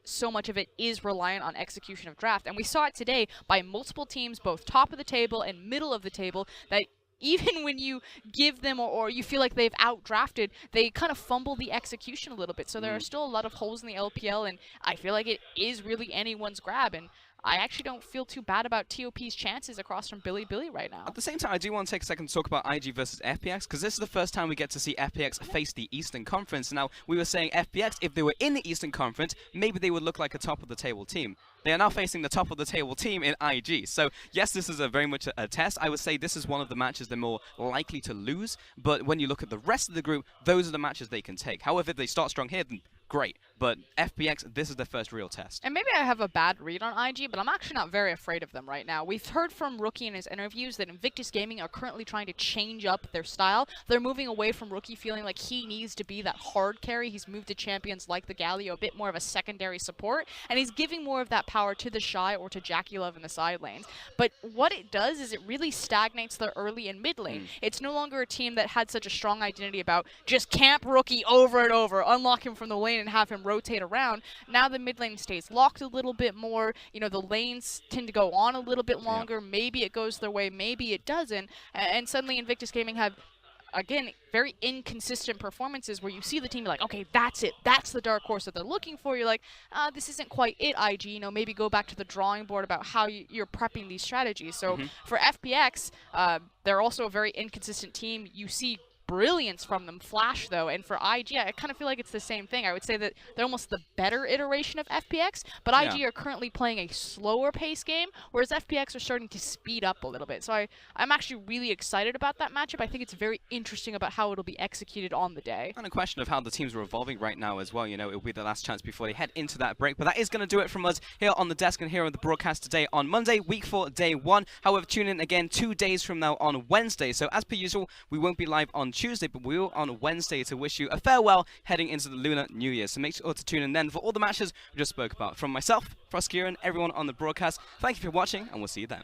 so much of it is reliant on execution of draft. And we saw it today by multiple teams, both top of the table and middle of the table, that even when you give them or you feel like they've outdrafted, they kind of fumble the execution a little bit. So there are still a lot of holes in the LPL, and I feel like it is really anyone's grab. And I actually don't feel too bad about TOP's chances across from Billy right now. At the same time, I do want to take a second to talk about IG versus FPX, because this is the first time we get to see FPX face the Eastern Conference. Now, we were saying FPX, if they were in the Eastern Conference, maybe they would look like a top-of-the-table team. They are now facing the top-of-the-table team in IG. So, yes, this is very much a test. I would say this is one of the matches they're more likely to lose, but when you look at the rest of the group, those are the matches they can take. However, if they start strong here, then great. But FPX, this is their first real test. And maybe I have a bad read on IG, but I'm actually not very afraid of them right now. We've heard from Rookie in his interviews that Invictus Gaming are currently trying to change up their style. They're moving away from Rookie feeling like he needs to be that hard carry. He's moved to champions like the Galio, a bit more of a secondary support, and he's giving more of that power to the Shy or to Jackie Love in the side lanes. But what it does is it really stagnates their early and mid lane. It's no longer a team that had such a strong identity about just camp Rookie over and over, unlock him from the lane and have him rotate around. Now the mid lane stays locked a little bit more. The lanes tend to go on a little bit longer. Yeah. Maybe it goes their way, maybe it doesn't. And suddenly Invictus Gaming have, again, very inconsistent performances where you see the team like, okay, that's it. That's the dark horse that they're looking for. You're like, this isn't quite it, IG. Maybe go back to the drawing board about how you're prepping these strategies. So for FPX, they're also a very inconsistent team. You see brilliance from them flash, though, and for IG, I kind of feel like it's the same thing. I would say that they're almost the better iteration of FPX, but IG are currently playing a slower pace game, whereas FPX are starting to speed up a little bit. So I'm actually really excited about that matchup. I think it's very interesting about how it'll be executed on the day. And a question of how the teams are evolving right now as well. It'll be the last chance before they head into that break. But that is going to do it from us here on the desk and here on the broadcast today on Monday, week 4, day 1. However, tune in again 2 days from now on Wednesday. So as per usual, we won't be live on Tuesday, but we will on Wednesday to wish you a farewell heading into the Lunar New Year. So make sure to tune in then for all the matches we just spoke about. From myself, Froskier, and everyone on the broadcast, thank you for watching, and we'll see you then.